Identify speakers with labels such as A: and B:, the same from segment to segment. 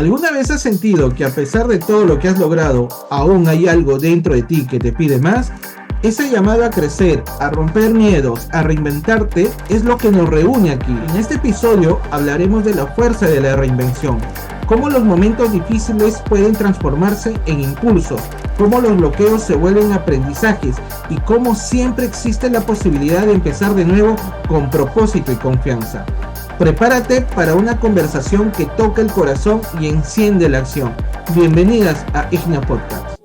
A: ¿Alguna vez has sentido que a pesar de todo lo que has logrado, aún hay algo dentro de ti que te pide más? Ese llamado a crecer, a romper miedos, a reinventarte, es lo que nos reúne aquí. En este episodio hablaremos de la fuerza de la reinvención, cómo los momentos difíciles pueden transformarse en impulsos, cómo los bloqueos se vuelven aprendizajes y cómo siempre existe la posibilidad de empezar de nuevo con propósito y confianza. Prepárate para una conversación que toca el corazón y enciende la acción. Bienvenidas a Ignia Podcast.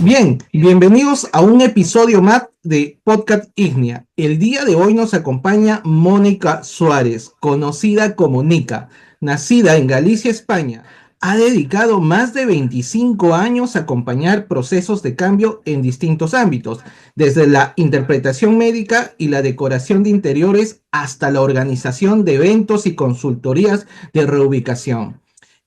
A: Bien, bienvenidos a un episodio más de Podcast Ignia. El día de hoy nos acompaña Mónica Suárez, conocida como Nika. Nacida en Galicia, España, ha dedicado más de 25 años a acompañar procesos de cambio en distintos ámbitos, desde la interpretación médica y la decoración de interiores hasta la organización de eventos y consultorías de reubicación.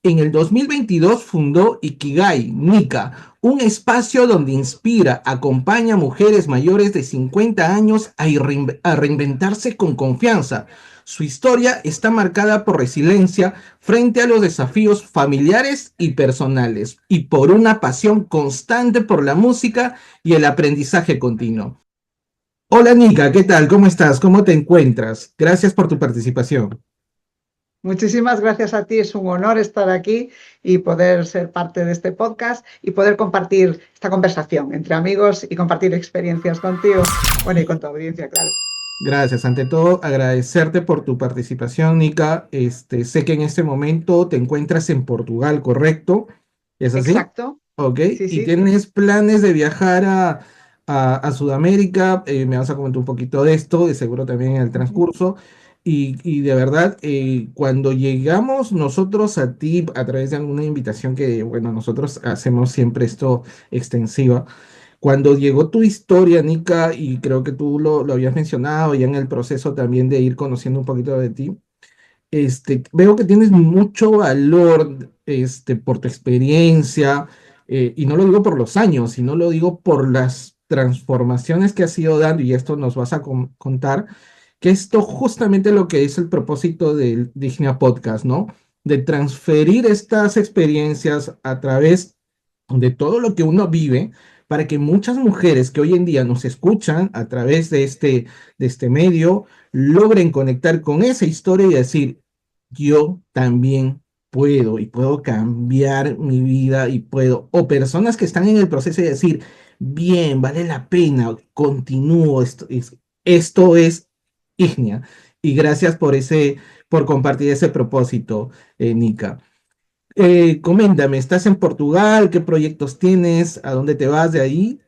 A: En el 2022 fundó Ikigai Nika, un espacio donde inspira, acompaña a mujeres mayores de 50 años a reinventarse con confianza. Su historia está marcada por resiliencia frente a los desafíos familiares y personales y por una pasión constante por la música y el aprendizaje continuo. Hola Nika, ¿qué tal? ¿Cómo estás? ¿Cómo te encuentras? Gracias por tu participación.
B: Muchísimas gracias a ti, es un honor estar aquí y poder ser parte de este podcast y poder compartir esta conversación entre amigos y compartir experiencias contigo, bueno, y con tu audiencia, claro.
A: Gracias. Ante todo, agradecerte por tu participación, Nika. Sé que en este momento te encuentras en Portugal, ¿correcto? ¿Es así?
B: Exacto,
A: Ok.
B: sí,
A: ¿Y
B: sí.
A: tienes planes de viajar a Sudamérica? Me vas a comentar un poquito de esto, de seguro también en el transcurso. Y de verdad, cuando llegamos nosotros a ti a través de alguna invitación que, bueno, nosotros hacemos siempre esto extensiva. Cuando llegó tu historia, Nika, y creo que tú lo habías mencionado ya en el proceso también de ir conociendo un poquito de ti, veo que tienes mucho valor, por tu experiencia, y no lo digo por los años, sino lo digo por las transformaciones que has ido dando, y esto nos vas a contar, que esto justamente lo que es el propósito del Dignia Podcast, ¿no? De transferir estas experiencias a través de todo lo que uno vive para que muchas mujeres que hoy en día nos escuchan a través de este medio logren conectar con esa historia y decir, yo también puedo y puedo cambiar mi vida y puedo, o personas que están en el proceso de decir, bien, vale la pena, continúo, esto es Ignia. Y gracias por compartir ese propósito, Nika. Coméntame, ¿estás en Portugal? ¿Qué proyectos tienes? ¿A dónde te vas de ahí?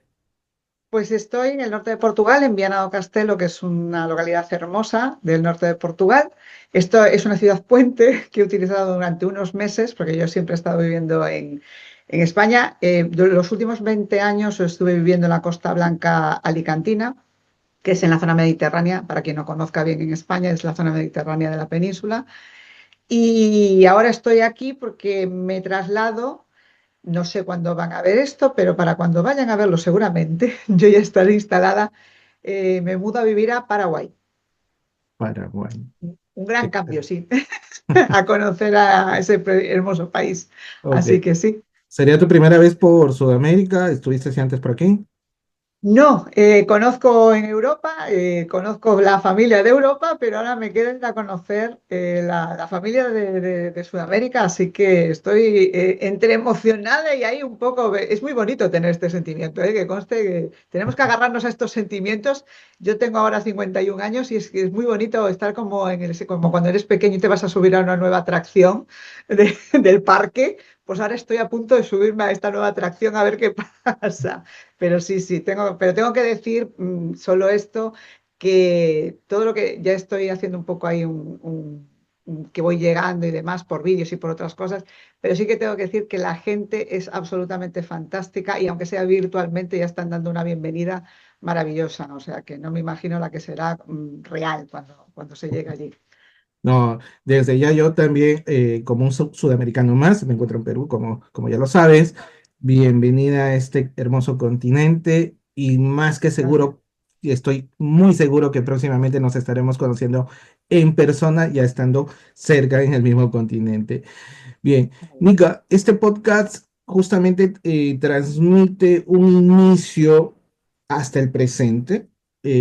B: Pues estoy en el norte de Portugal, en Viana do Castelo, que es una localidad hermosa del norte de Portugal. Esto es una ciudad puente que he utilizado durante unos meses, porque yo siempre he estado viviendo en España. Los últimos 20 años estuve viviendo en la Costa Blanca alicantina, que es en la zona mediterránea, para quien no conozca bien en España, es la zona mediterránea de la península. Y ahora estoy aquí porque me traslado, no sé cuándo van a ver esto, pero para cuando vayan a verlo seguramente, yo ya estaré instalada, me mudo a vivir a Paraguay.
A: Paraguay.
B: Un gran cambio,
A: Excelente.
B: sí, a conocer a ese hermoso país.
A: Ok.
B: Así que sí.
A: ¿Sería tu primera vez por Sudamérica? ¿Estuviste así antes por aquí?
B: No, conozco en Europa, conozco la familia de Europa, pero ahora me queda conocer la familia de Sudamérica, así que estoy entre emocionada y ahí un poco, es muy bonito tener este sentimiento, que conste que tenemos que agarrarnos a estos sentimientos. Yo tengo ahora 51 años y es que es muy bonito estar como, como cuando eres pequeño y te vas a subir a una nueva atracción del parque, pues ahora estoy a punto de subirme a esta nueva atracción a ver qué pasa. Pero sí, sí, pero tengo que decir solo esto, que todo lo que ya estoy haciendo un poco ahí, que voy llegando y demás por vídeos y por otras cosas, pero sí que tengo que decir que la gente es absolutamente fantástica y aunque sea virtualmente ya están dando una bienvenida maravillosa, ¿no? O sea que no me imagino la que será real cuando se llegue allí.
A: No, desde ya yo también, como un sudamericano más, me encuentro en Perú, como ya lo sabes. Bienvenida a este hermoso continente y más que
B: Gracias.
A: seguro, y estoy muy seguro que próximamente nos estaremos conociendo en persona, ya estando cerca en el mismo continente. Bien, Nika, este podcast justamente transmite un inicio hasta el presente.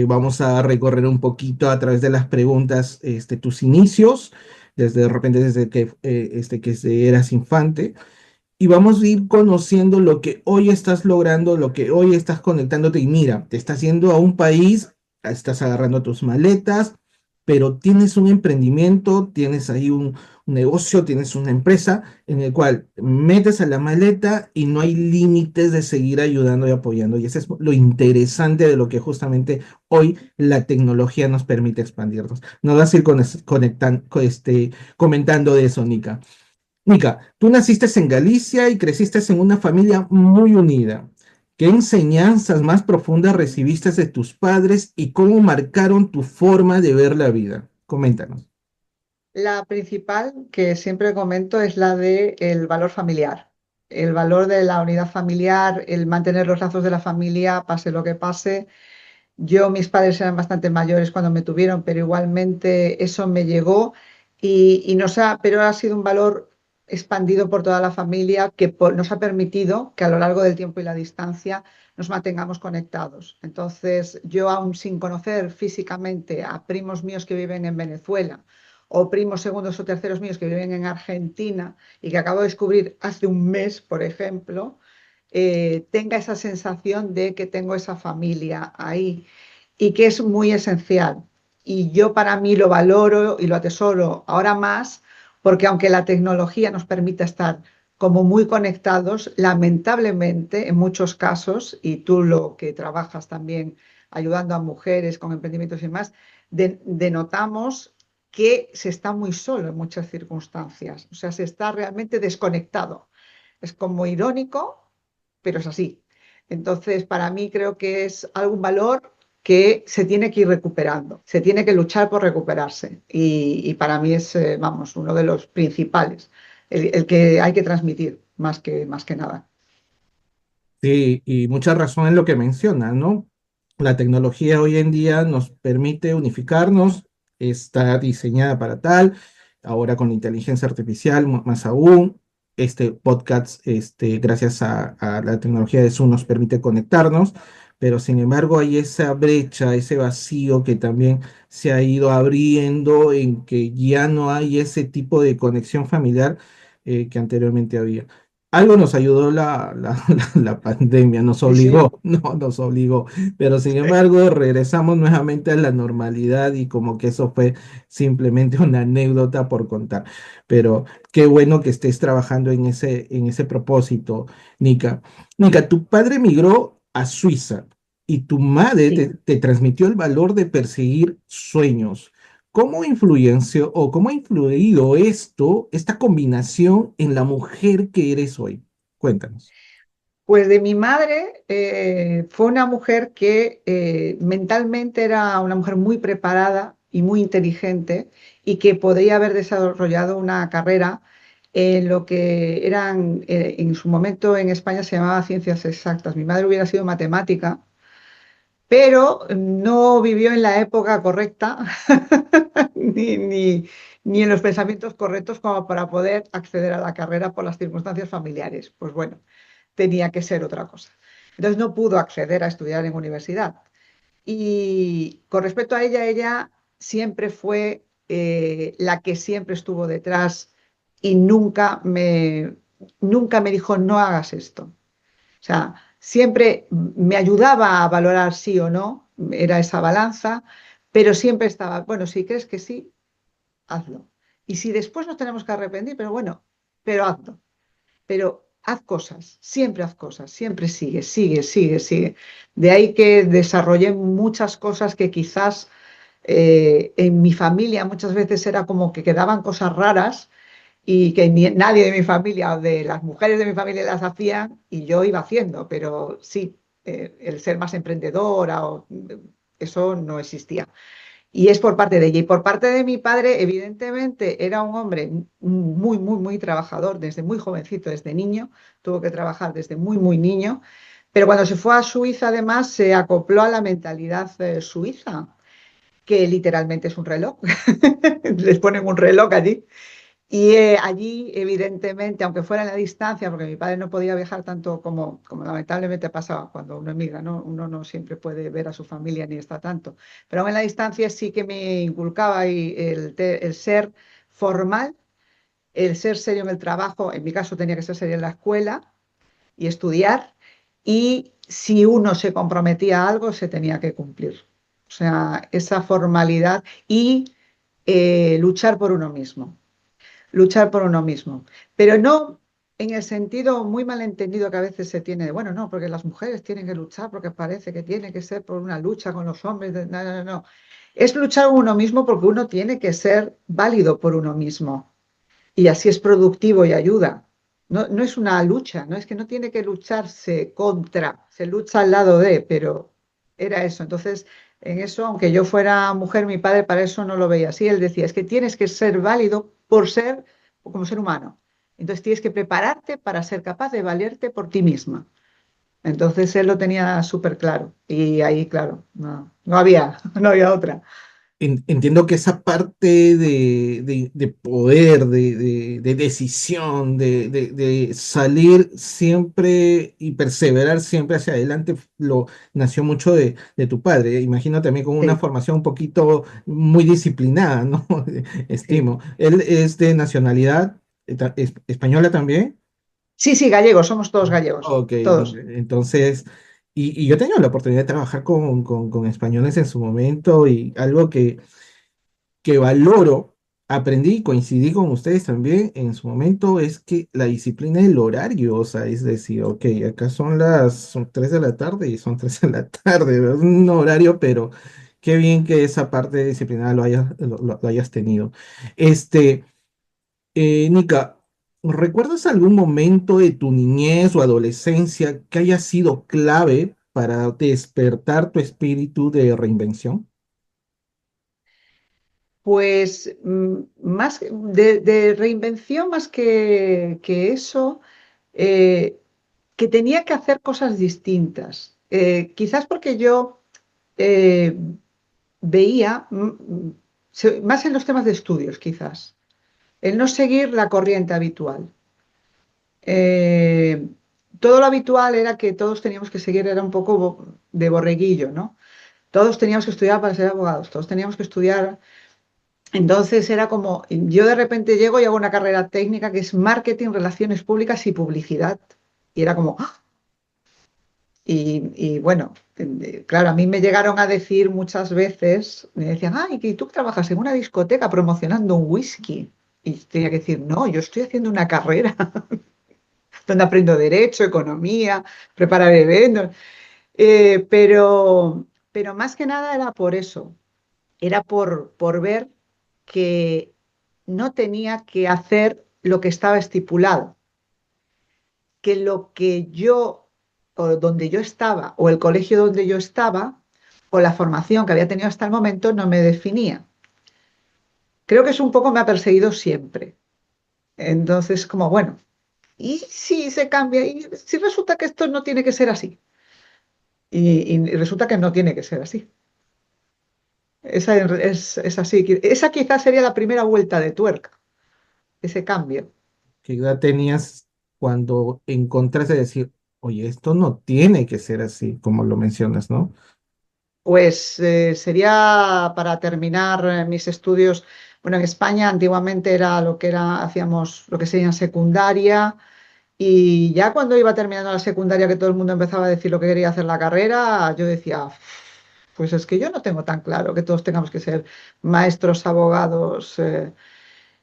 A: Vamos a recorrer un poquito a través de las preguntas, tus inicios, desde de repente desde que eras infante, y vamos a ir conociendo lo que hoy estás logrando, lo que hoy estás conectándote y mira, te estás yendo a un país, estás agarrando tus maletas, pero tienes un emprendimiento, tienes ahí un negocio, tienes una empresa en el cual metes a la maleta y no hay límites de seguir ayudando y apoyando. Y eso es lo interesante de lo que justamente hoy la tecnología nos permite expandirnos. Nos vas a ir comentando de eso, Nika. Nica, tú naciste en Galicia y creciste en una familia muy unida. ¿Qué enseñanzas más profundas recibiste de tus padres y cómo marcaron tu forma de ver la vida? Coméntanos.
B: La principal que siempre comento es la de el valor familiar, el valor de la unidad familiar, el mantener los lazos de la familia, pase lo que pase. Mis padres eran bastante mayores cuando me tuvieron, pero igualmente eso me llegó pero ha sido un valor expandido por toda la familia que nos ha permitido que a lo largo del tiempo y la distancia nos mantengamos conectados. Entonces, yo aún sin conocer físicamente a primos míos que viven en Venezuela o primos segundos o terceros míos que viven en Argentina y que acabo de descubrir hace un mes, por ejemplo, tenga esa sensación de que tengo esa familia ahí y que es muy esencial. Y yo para mí lo valoro y lo atesoro ahora más porque aunque la tecnología nos permita estar como muy conectados, lamentablemente en muchos casos, y tú lo que trabajas también ayudando a mujeres con emprendimientos y más, denotamos que se está muy solo en muchas circunstancias, o sea, se está realmente desconectado. Es como irónico, pero es así. Entonces, para mí creo que es algún valor que se tiene que ir recuperando, se tiene que luchar por recuperarse y para mí es, vamos, uno de los principales, el que hay que transmitir más que nada.
A: Sí, y mucha razón en lo que mencionas, ¿no? La tecnología hoy en día nos permite unificarnos, está diseñada para tal, ahora con la inteligencia artificial más aún, este podcast, gracias a la tecnología de Zoom nos permite conectarnos, pero sin embargo hay esa brecha, ese vacío que también se ha ido abriendo en que ya no hay ese tipo de conexión familiar que anteriormente había. Algo nos ayudó la pandemia, nos
B: Sí, sí.
A: obligó, no nos obligó, pero sin embargo regresamos nuevamente a la normalidad y como que eso fue simplemente una anécdota por contar. Pero qué bueno que estés trabajando en ese propósito, Nika. Nika, tu padre emigró a Suiza y tu madre
B: Sí.
A: te transmitió el valor de perseguir sueños. ¿Cómo influenció o cómo ha influido esta combinación en la mujer que eres hoy? Cuéntanos.
B: Pues de mi madre fue una mujer que mentalmente era una mujer muy preparada y muy inteligente y que podría haber desarrollado una carrera en lo que eran, en su momento en España se llamaba ciencias exactas. Mi madre hubiera sido matemática, pero no vivió en la época correcta ni, ni, ni en los pensamientos correctos como para poder acceder a la carrera por las circunstancias familiares. Pues bueno, tenía que ser otra cosa. Entonces no pudo acceder a estudiar en universidad. Y con respecto a ella, ella siempre fue la que siempre estuvo detrás y nunca me dijo, no hagas esto. O sea, siempre me ayudaba a valorar sí o no, era esa balanza, pero siempre estaba, bueno, si crees que sí, hazlo. Y si después nos tenemos que arrepentir, pero bueno, pero hazlo. Pero haz cosas, siempre haz cosas, siempre sigue, sigue, sigue, sigue. De ahí que desarrollé muchas cosas que quizás en mi familia muchas veces era como que quedaban cosas raras y que nadie de mi familia o de las mujeres de mi familia las hacían y yo iba haciendo, pero sí, el ser más emprendedora eso no existía. Y es por parte de ella. Y por parte de mi padre, evidentemente, era un hombre muy, muy, muy trabajador desde muy jovencito, desde niño. Tuvo que trabajar desde muy, muy niño. Pero cuando se fue a Suiza, además, se acopló a la mentalidad suiza, que literalmente es un reloj. Les ponen un reloj allí. Y allí, evidentemente, aunque fuera en la distancia, porque mi padre no podía viajar tanto como lamentablemente pasaba cuando uno emigra, ¿no? Uno no siempre puede ver a su familia ni está tanto. Pero aún en la distancia sí que me inculcaba el ser formal, el ser serio en el trabajo. En mi caso tenía que ser serio en la escuela y estudiar. Y si uno se comprometía a algo, se tenía que cumplir. O sea, esa formalidad y luchar por uno mismo, luchar por uno mismo, pero no en el sentido muy malentendido que a veces se tiene de, bueno, no, porque las mujeres tienen que luchar porque parece que tiene que ser por una lucha con los hombres. No, no, no. Es luchar uno mismo porque uno tiene que ser válido por uno mismo y así es productivo y ayuda. No, no es una lucha, no es que no tiene que lucharse contra, se lucha al lado de, pero era eso. Entonces, en eso, aunque yo fuera mujer, mi padre para eso no lo veía así. Él decía, es que tienes que ser válido por ser como ser humano. Entonces tienes que prepararte para ser capaz de valerte por ti misma. Entonces él lo tenía súper claro. Y ahí, claro, no, no había, no había otra.
A: Entiendo que esa parte de poder, de decisión, de salir siempre y perseverar siempre hacia adelante, lo nació mucho de tu padre. Imagino también con una
B: Sí,
A: formación un poquito muy disciplinada, ¿no?
B: sí.
A: Estimo. Él es de nacionalidad española también.
B: Sí, sí, gallegos, somos todos gallegos,
A: Ok,
B: todos.
A: entonces, y yo he tenido la oportunidad de trabajar con españoles en su momento y algo que valoro, aprendí y coincidí con ustedes también en su momento, es que la disciplina del horario, o sea, es decir, ok, acá son 3 de la tarde y son 3 de la tarde, ¿verdad? Un horario, pero qué bien que esa parte disciplinada lo hayas tenido. Este, Nika, ¿recuerdas algún momento de tu niñez o adolescencia que haya sido clave para despertar tu espíritu de reinvención?
B: Pues más de reinvención, más que eso, eh, que tenía que hacer cosas distintas. Quizás porque yo eh, veía, más en los temas de estudios, quizás, el no seguir la corriente habitual. Eh, Todo lo habitual era que todos teníamos que seguir, era un poco de borreguillo, ¿no? Todos teníamos que estudiar para ser abogados, todos teníamos que estudiar. Entonces era como, yo de repente llego y hago una carrera técnica que es marketing, relaciones públicas y publicidad. Y era como, ¡ah! Y bueno, claro, a mí me llegaron a decir muchas veces, me decían, ay, que tú trabajas en una discoteca promocionando un whisky. Y tenía que decir, no, yo estoy haciendo una carrera donde aprendo derecho, economía, preparar eventos. Pero más que nada era por eso, era por ver que no tenía que hacer lo que estaba estipulado, que lo que yo, o donde yo estaba, o el colegio donde yo estaba, o la formación que había tenido hasta el momento, no me definía. Creo que eso un poco me ha perseguido siempre. Entonces, como bueno, ¿y si se cambia? ¿Y si resulta que esto no tiene que ser así? Y resulta que no tiene que ser así. Es así. Esa quizás sería la primera vuelta de tuerca, ese cambio.
A: ¿Qué edad tenías cuando encontraste decir, oye, esto no tiene que ser así, como lo mencionas, ¿no?
B: Pues sería para terminar mis estudios. Bueno, en España antiguamente era lo que era, hacíamos lo que sería secundaria y ya cuando iba terminando la secundaria que todo el mundo empezaba a decir lo que quería hacer la carrera, yo decía, pues es que yo no tengo tan claro que todos tengamos que ser maestros, abogados.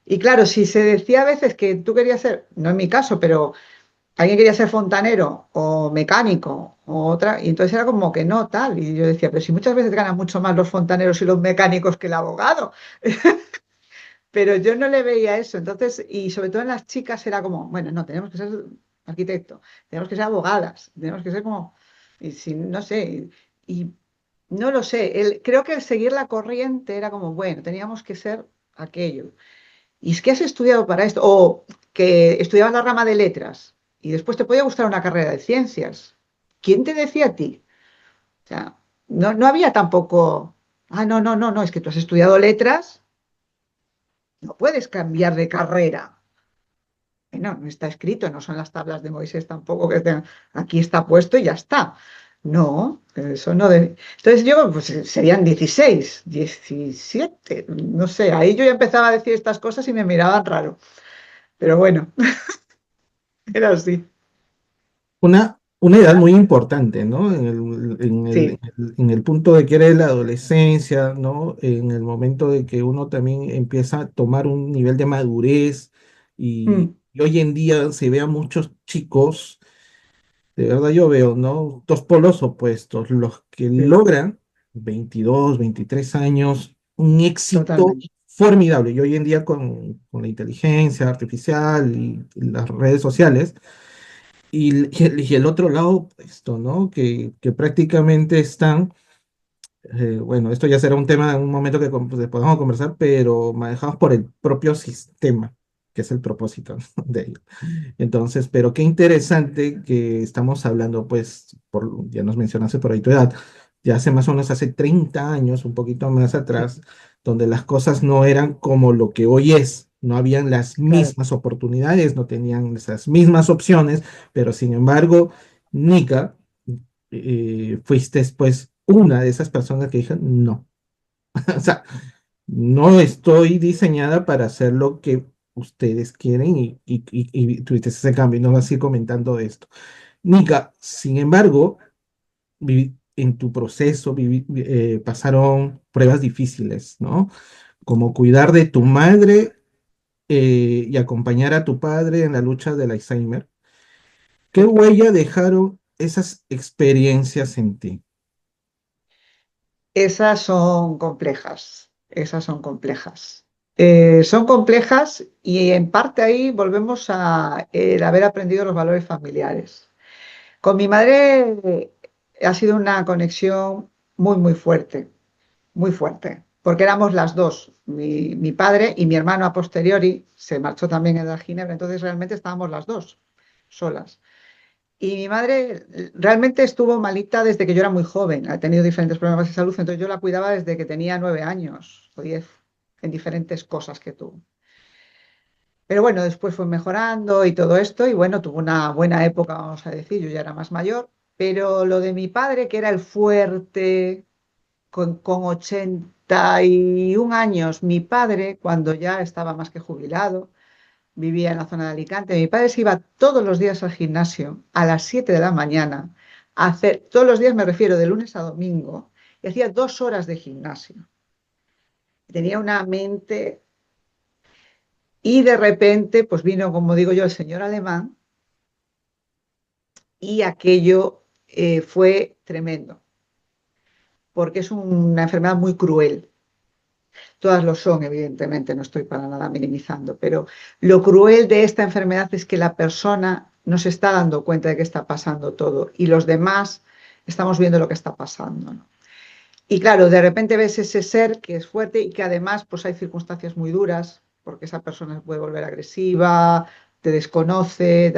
B: Y claro, si se decía a veces que tú querías ser, no en mi caso, pero alguien quería ser fontanero o mecánico o otra, y entonces era como que no, tal. Y yo decía, pero si muchas veces ganan mucho más los fontaneros y los mecánicos que el abogado. Pero yo no le veía eso. Entonces, y sobre todo en las chicas era como, bueno, no, tenemos que ser arquitectos, tenemos que ser abogadas, tenemos que ser como, y si, no sé, y no lo sé, creo que el seguir la corriente era como, bueno, teníamos que ser aquello. Y es que has estudiado para esto, o que estudiabas la rama de letras y después te podía gustar una carrera de ciencias. ¿Quién te decía a ti? O sea, no había tampoco, no, no, no, no, es que tú has estudiado letras, no puedes cambiar de carrera. No, no está escrito, no son las tablas de Moisés tampoco aquí está puesto y ya está. No, eso no debe. Entonces yo, pues serían 16, 17, no sé, ahí yo ya empezaba a decir estas cosas y me miraban raro. Pero bueno, era así.
A: Una edad muy importante, ¿no?
B: Sí,
A: En el punto de que eres la adolescencia, ¿no? En el momento de que uno también empieza a tomar un nivel de madurez
B: mm,
A: y hoy en día se ve a muchos chicos, de verdad yo veo, ¿no? Dos polos opuestos, los que
B: sí,
A: logran 22, 23 años, un éxito
B: totalmente.
A: formidable. Y hoy en día con la inteligencia artificial y las redes sociales, y el otro lado, esto, ¿no? Que prácticamente están, bueno, esto ya será un tema en un momento que pues, podamos conversar, pero manejados por el propio sistema, que es el propósito, ¿no? de ello. Entonces, pero qué interesante que estamos hablando, pues, ya nos mencionaste por ahí tu edad, ya hace más o menos hace 30 años, un poquito más
B: Sí,
A: atrás, donde las cosas no eran como lo que hoy es, no habían las
B: claro,
A: mismas oportunidades, no tenían esas mismas opciones, pero sin embargo, Nika, fuiste pues una de esas personas que dijeron, no, o sea, no estoy diseñada para hacer lo que ustedes quieren y tuviste ese cambio y nos vas a ir comentando de esto. Nika, sin embargo, en tu proceso pasaron pruebas difíciles, ¿no? Como cuidar de tu madre y acompañar a tu padre en la lucha del Alzheimer. ¿Qué
B: sí.
A: huella dejaron esas experiencias en ti?
B: Esas son complejas, esas son complejas. Son complejas y en parte ahí volvemos a el haber aprendido los valores familiares. Con mi madre ha sido una conexión muy fuerte, porque éramos las dos, mi padre y mi hermano a posteriori, se marchó también en la Ginebra, entonces realmente estábamos las dos solas. Y mi madre realmente estuvo malita desde que yo era muy joven, ha tenido diferentes problemas de salud, entonces yo la cuidaba desde que tenía 9 años o 10, en diferentes cosas que tuvo. Pero bueno, después fue mejorando y todo esto, y bueno, tuvo una buena época, vamos a decir, yo ya era más mayor, pero lo de mi padre, que era el fuerte, con 81 años, mi padre, cuando ya estaba más que jubilado, vivía en la zona de Alicante, mi padre se iba todos los días al gimnasio a las 7 de la mañana, a hacer, todos los días me refiero de lunes a domingo, y hacía 2 horas de gimnasio. Tenía una mente y de repente, pues vino, como digo yo, el señor alemán y aquello fue tremendo, porque es una enfermedad muy cruel. Todas lo son, evidentemente, no estoy para nada minimizando, pero lo cruel de esta enfermedad es que la persona no se está dando cuenta de que está pasando todo y los demás estamos viendo lo que está pasando, ¿no? Y claro, de repente ves ese ser que es fuerte y que además pues hay circunstancias muy duras, porque esa persona se puede volver agresiva, te desconoce.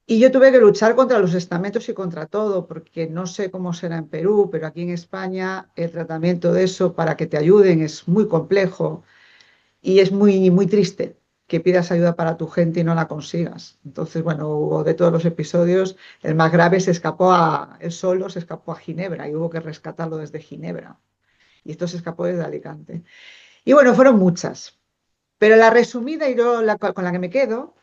B: Y yo tuve que luchar contra los estamentos y contra todo, porque no sé cómo será en Perú, pero aquí en España el tratamiento de eso para que te ayuden es muy complejo y es muy, muy triste que pidas ayuda para tu gente y no la consigas. Entonces, bueno, hubo de todos los episodios, el más grave él solo se escapó a Ginebra y hubo que rescatarlo desde Ginebra. Y esto se escapó desde Alicante. Y bueno, fueron muchas. Pero la resumida y con la que me quedo,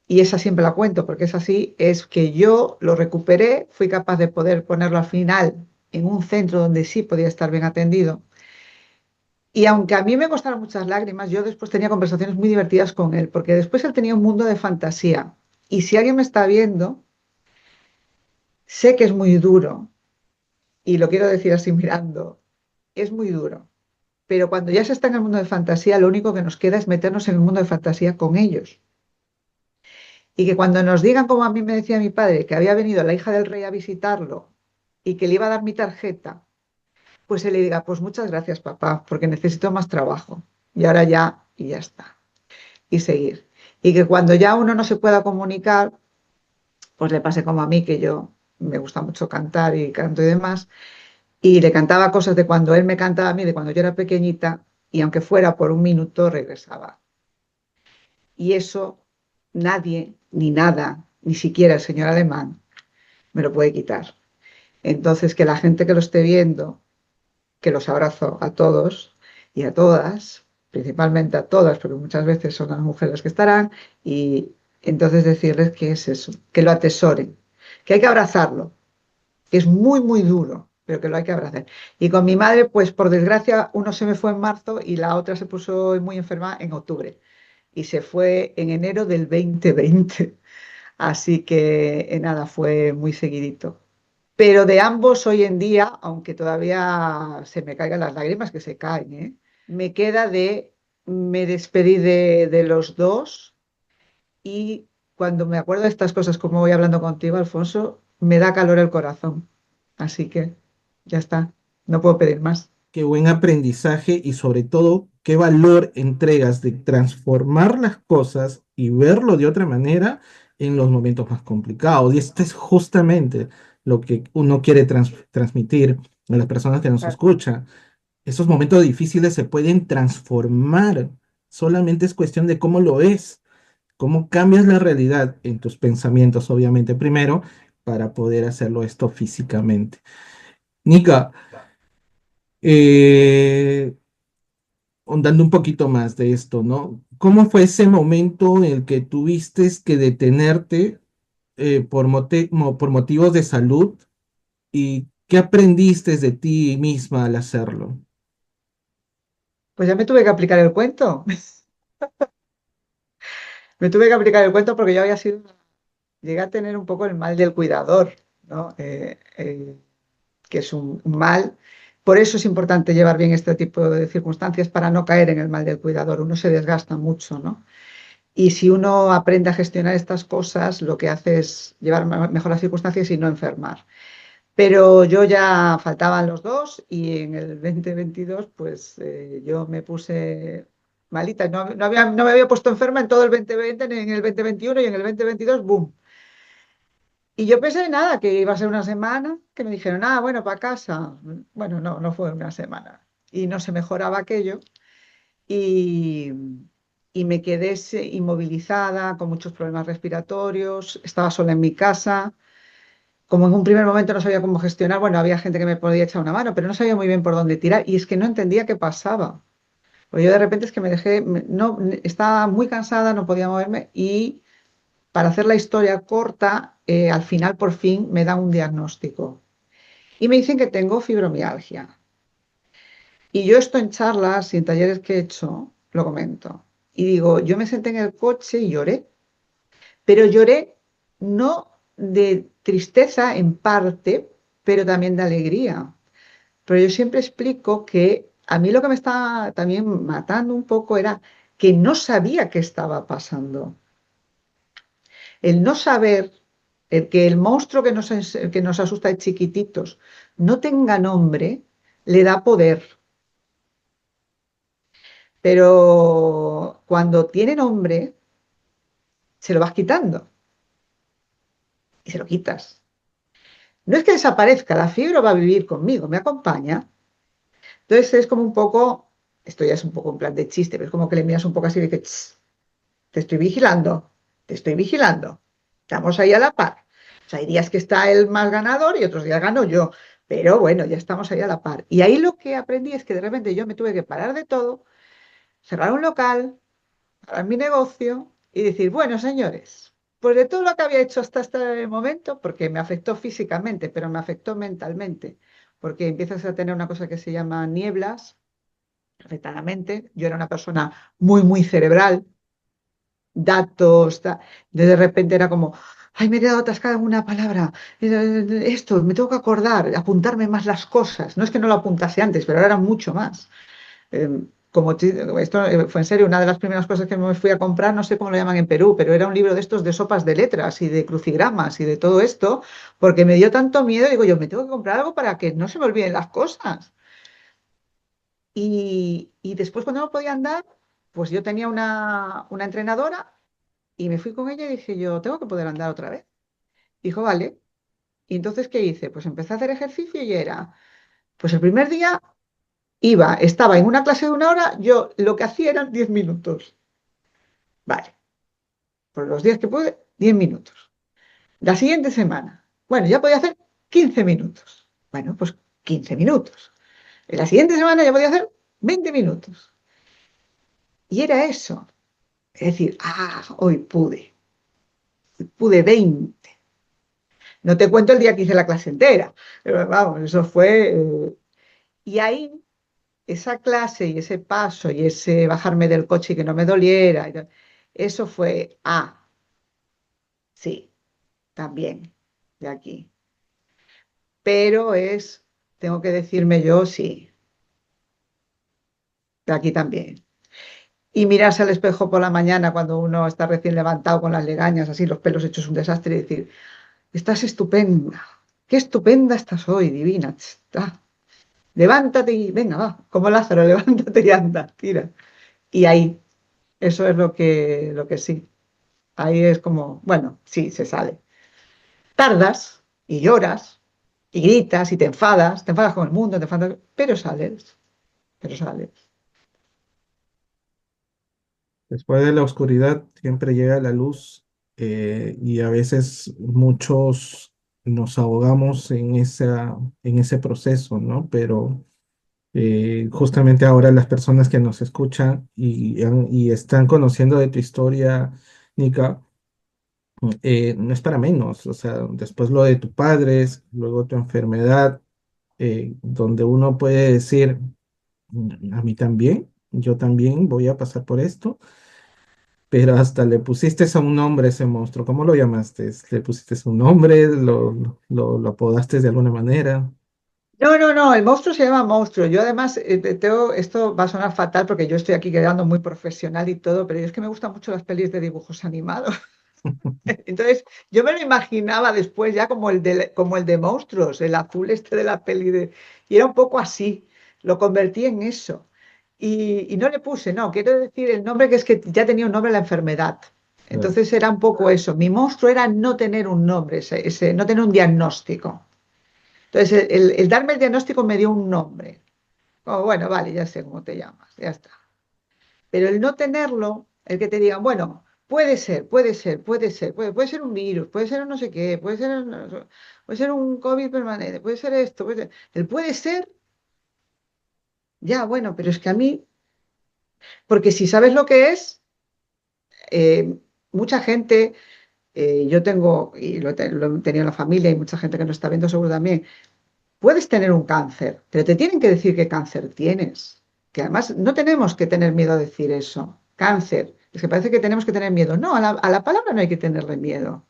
B: y esa siempre la cuento porque es así, es que yo lo recuperé, fui capaz de poder ponerlo al final en un centro donde sí podía estar bien atendido. Y aunque a mí me costaron muchas lágrimas, yo después tenía conversaciones muy divertidas con él, porque después él tenía un mundo de fantasía. Y si alguien me está viendo, sé que es muy duro, y lo quiero decir así mirando, es muy duro. Pero cuando ya se está en el mundo de fantasía, lo único que nos queda es meternos en el mundo de fantasía con ellos. Y que cuando nos digan, como a mí me decía mi padre, que había venido la hija del rey a visitarlo y que le iba a dar mi tarjeta pues él le diga, pues muchas gracias, papá, porque necesito más trabajo. Y ahora ya, y ya está. Y seguir. Y que cuando ya uno no se pueda comunicar, pues le pase como a mí, que yo me gusta mucho cantar y canto y demás, y le cantaba cosas de cuando él me cantaba a mí, de cuando yo era pequeñita, y aunque fuera por un minuto, regresaba. Y eso nadie, ni nada, ni siquiera el señor alemán, me lo puede quitar. Entonces, que la gente que lo esté viendo, que los abrazo a todos y a todas, principalmente a todas, porque muchas veces son las mujeres que estarán, y entonces decirles que es eso, que lo atesoren, que hay que abrazarlo, que es muy, muy duro, pero que lo hay que abrazar. Y con mi madre, pues por desgracia, uno se me fue en marzo y la otra se puso muy enferma en octubre. Y se fue en enero del 2020. Así que nada, fue muy seguidito. Pero de ambos hoy en día, aunque todavía se me caigan las lágrimas, que se caen, ¿eh? Me queda me despedí de los dos y cuando me acuerdo de estas cosas, como voy hablando contigo, Alfonso, me da calor el corazón. Así que ya está, no puedo pedir más.
A: Qué buen aprendizaje y sobre todo qué valor entregas de transformar las cosas y verlo de otra manera en los momentos más complicados. Y esto es justamente lo que uno quiere transmitir a las personas que nos
B: Claro,
A: escuchan. Esos momentos difíciles se pueden transformar. Solamente es cuestión de cómo lo ves, cómo cambias la realidad en tus pensamientos, obviamente, primero, para poder hacerlo esto físicamente. Nika, eh, ahondando un poquito más de esto, ¿no? ¿Cómo fue ese momento en el que tuviste que detenerte por motivos de salud y qué aprendiste de ti misma al hacerlo?
B: pues ya me tuve que aplicar el cuento. Me tuve que aplicar el cuento porque yo había sido, llegué a tener un poco el mal del cuidador, ¿no? Que es un mal. Por eso es importante llevar bien este tipo de circunstancias para no caer en el mal del cuidador. Uno se desgasta mucho, ¿no? Y si uno aprende a gestionar estas cosas, lo que hace es llevar mejor las circunstancias y no enfermar. Pero yo ya faltaban los dos y en el 2022 pues yo me puse malita. No me había puesto enferma en todo el 2020, ni en el 2021 y en el 2022, ¡boom! Y yo pensé nada, que iba a ser una semana, que me dijeron, ah, bueno, para casa. Bueno, no, no fue una semana. Y no se mejoraba aquello. Y, y me quedé inmovilizada, con muchos problemas respiratorios. Estaba sola en mi casa. Como en un primer momento no sabía cómo gestionar, bueno, había gente que me podía echar una mano, pero no sabía muy bien por dónde tirar. Y es que no entendía qué pasaba. Pues yo de repente es que me dejé, no, estaba muy cansada, no podía moverme y para hacer la historia corta, al final por fin me dan un diagnóstico y me dicen que tengo fibromialgia. Y yo esto en charlas y en talleres que he hecho, lo comento. Y digo, yo me senté en el coche y lloré, pero lloré no de tristeza en parte, pero también de alegría. Pero yo siempre explico que a mí lo que me estaba también matando un poco era que no sabía qué estaba pasando. El no saber, el que el monstruo que nos asusta de chiquititos no tenga nombre, le da poder. Pero cuando tiene nombre, se lo vas quitando y se lo quitas. No es que desaparezca, la fiebre va a vivir conmigo, me acompaña. Entonces es como un poco, esto ya es un poco en plan de chiste, pero es como que le miras un poco así y dices, te estoy vigilando, te estoy vigilando. Estamos ahí a la par. O sea, hay días que está el más ganador y otros días gano yo. Pero bueno, ya estamos ahí a la par. Y ahí lo que aprendí es que de repente yo me tuve que parar de todo, cerrar un local, parar mi negocio y decir, bueno, señores, pues de todo lo que había hecho hasta este momento, porque me afectó físicamente, pero me afectó mentalmente, porque empiezas a tener una cosa que se llama nieblas, afecta a la mente. Yo era una persona muy, muy cerebral, datos, de repente era como, ay, me he quedado atascada en una palabra, esto, me tengo que acordar, apuntarme más las cosas. No es que no lo apuntase antes, pero ahora era mucho más. Esto fue en serio, una de las primeras cosas que me fui a comprar, no sé cómo lo llaman en Perú, pero era un libro de estos de sopas de letras y de crucigramas y de todo esto, porque me dio tanto miedo, digo yo, me tengo que comprar algo para que no se me olviden las cosas. Y después cuando no podía andar, pues yo tenía una entrenadora y me fui con ella y dije yo, tengo que poder andar otra vez. Dijo, vale. Y entonces, ¿qué hice? Pues empecé a hacer ejercicio y era, pues el primer día estaba en una clase de 1 hora, yo lo que hacía eran 10 minutos. Vale, por los días que pude, 10 minutos. La siguiente semana, bueno, ya podía hacer 15 minutos. Bueno, pues 15 minutos. En la siguiente semana ya podía hacer 20 minutos. Y era eso. Es decir, hoy pude 20. No te cuento el día que hice la clase entera, pero vamos, eso fue... y ahí, esa clase y ese paso y ese bajarme del coche y que no me doliera, eso fue, sí, también, de aquí. Pero tengo que decirme yo, sí, de aquí también. Y mirarse al espejo por la mañana cuando uno está recién levantado con las legañas, así los pelos hechos un desastre y decir, estás estupenda, qué estupenda estás hoy, divina. Levántate y venga, va, como Lázaro, levántate y anda, tira. Y ahí, eso es lo que sí. Ahí es como, bueno, sí, se sale. Tardas y lloras y gritas y te enfadas con el mundo, te enfadas, pero sales.
A: Después de la oscuridad siempre llega la luz, y a veces muchos nos ahogamos en ese proceso, ¿no? Pero justamente ahora las personas que nos escuchan y están conociendo de tu historia, Nika, no es para menos. O sea, después lo de tus padres, luego tu enfermedad, donde uno puede decir, A mí también, yo también voy a pasar por esto", pero hasta le pusiste a un nombre a ese monstruo. ¿Cómo lo llamaste? ¿Le pusiste un nombre? ¿Lo apodaste de alguna manera?
B: No, no, no, el monstruo se llama monstruo. Yo además, esto va a sonar fatal porque yo estoy aquí quedando muy profesional y todo, pero es que me gustan mucho las pelis de dibujos animados. Entonces, yo me lo imaginaba después ya como el de monstruos, el azul este de la peli y era un poco así. Lo convertí en eso. Y no le puse, no, quiero decir el nombre que es que ya tenía un nombre la enfermedad.
A: Claro.
B: Entonces era un poco eso. Mi monstruo era no tener un nombre, no tener un diagnóstico. Entonces, el darme el diagnóstico me dio un nombre. Como, bueno, vale, ya sé cómo te llamas, ya está. Pero el no tenerlo, el que te digan, bueno, puede ser un virus, puede ser un no sé qué, puede ser un COVID permanente, puede ser esto, el puede ser, ya, bueno, pero es que a mí, porque si sabes lo que es, eh, mucha gente, yo tengo, y lo he tenido en la familia y mucha gente que nos está viendo seguro también, puedes tener un cáncer, pero te tienen que decir qué cáncer tienes. Que además no tenemos que tener miedo a decir eso. Cáncer. Es que parece que tenemos que tener miedo. No, a la palabra no hay que tenerle miedo.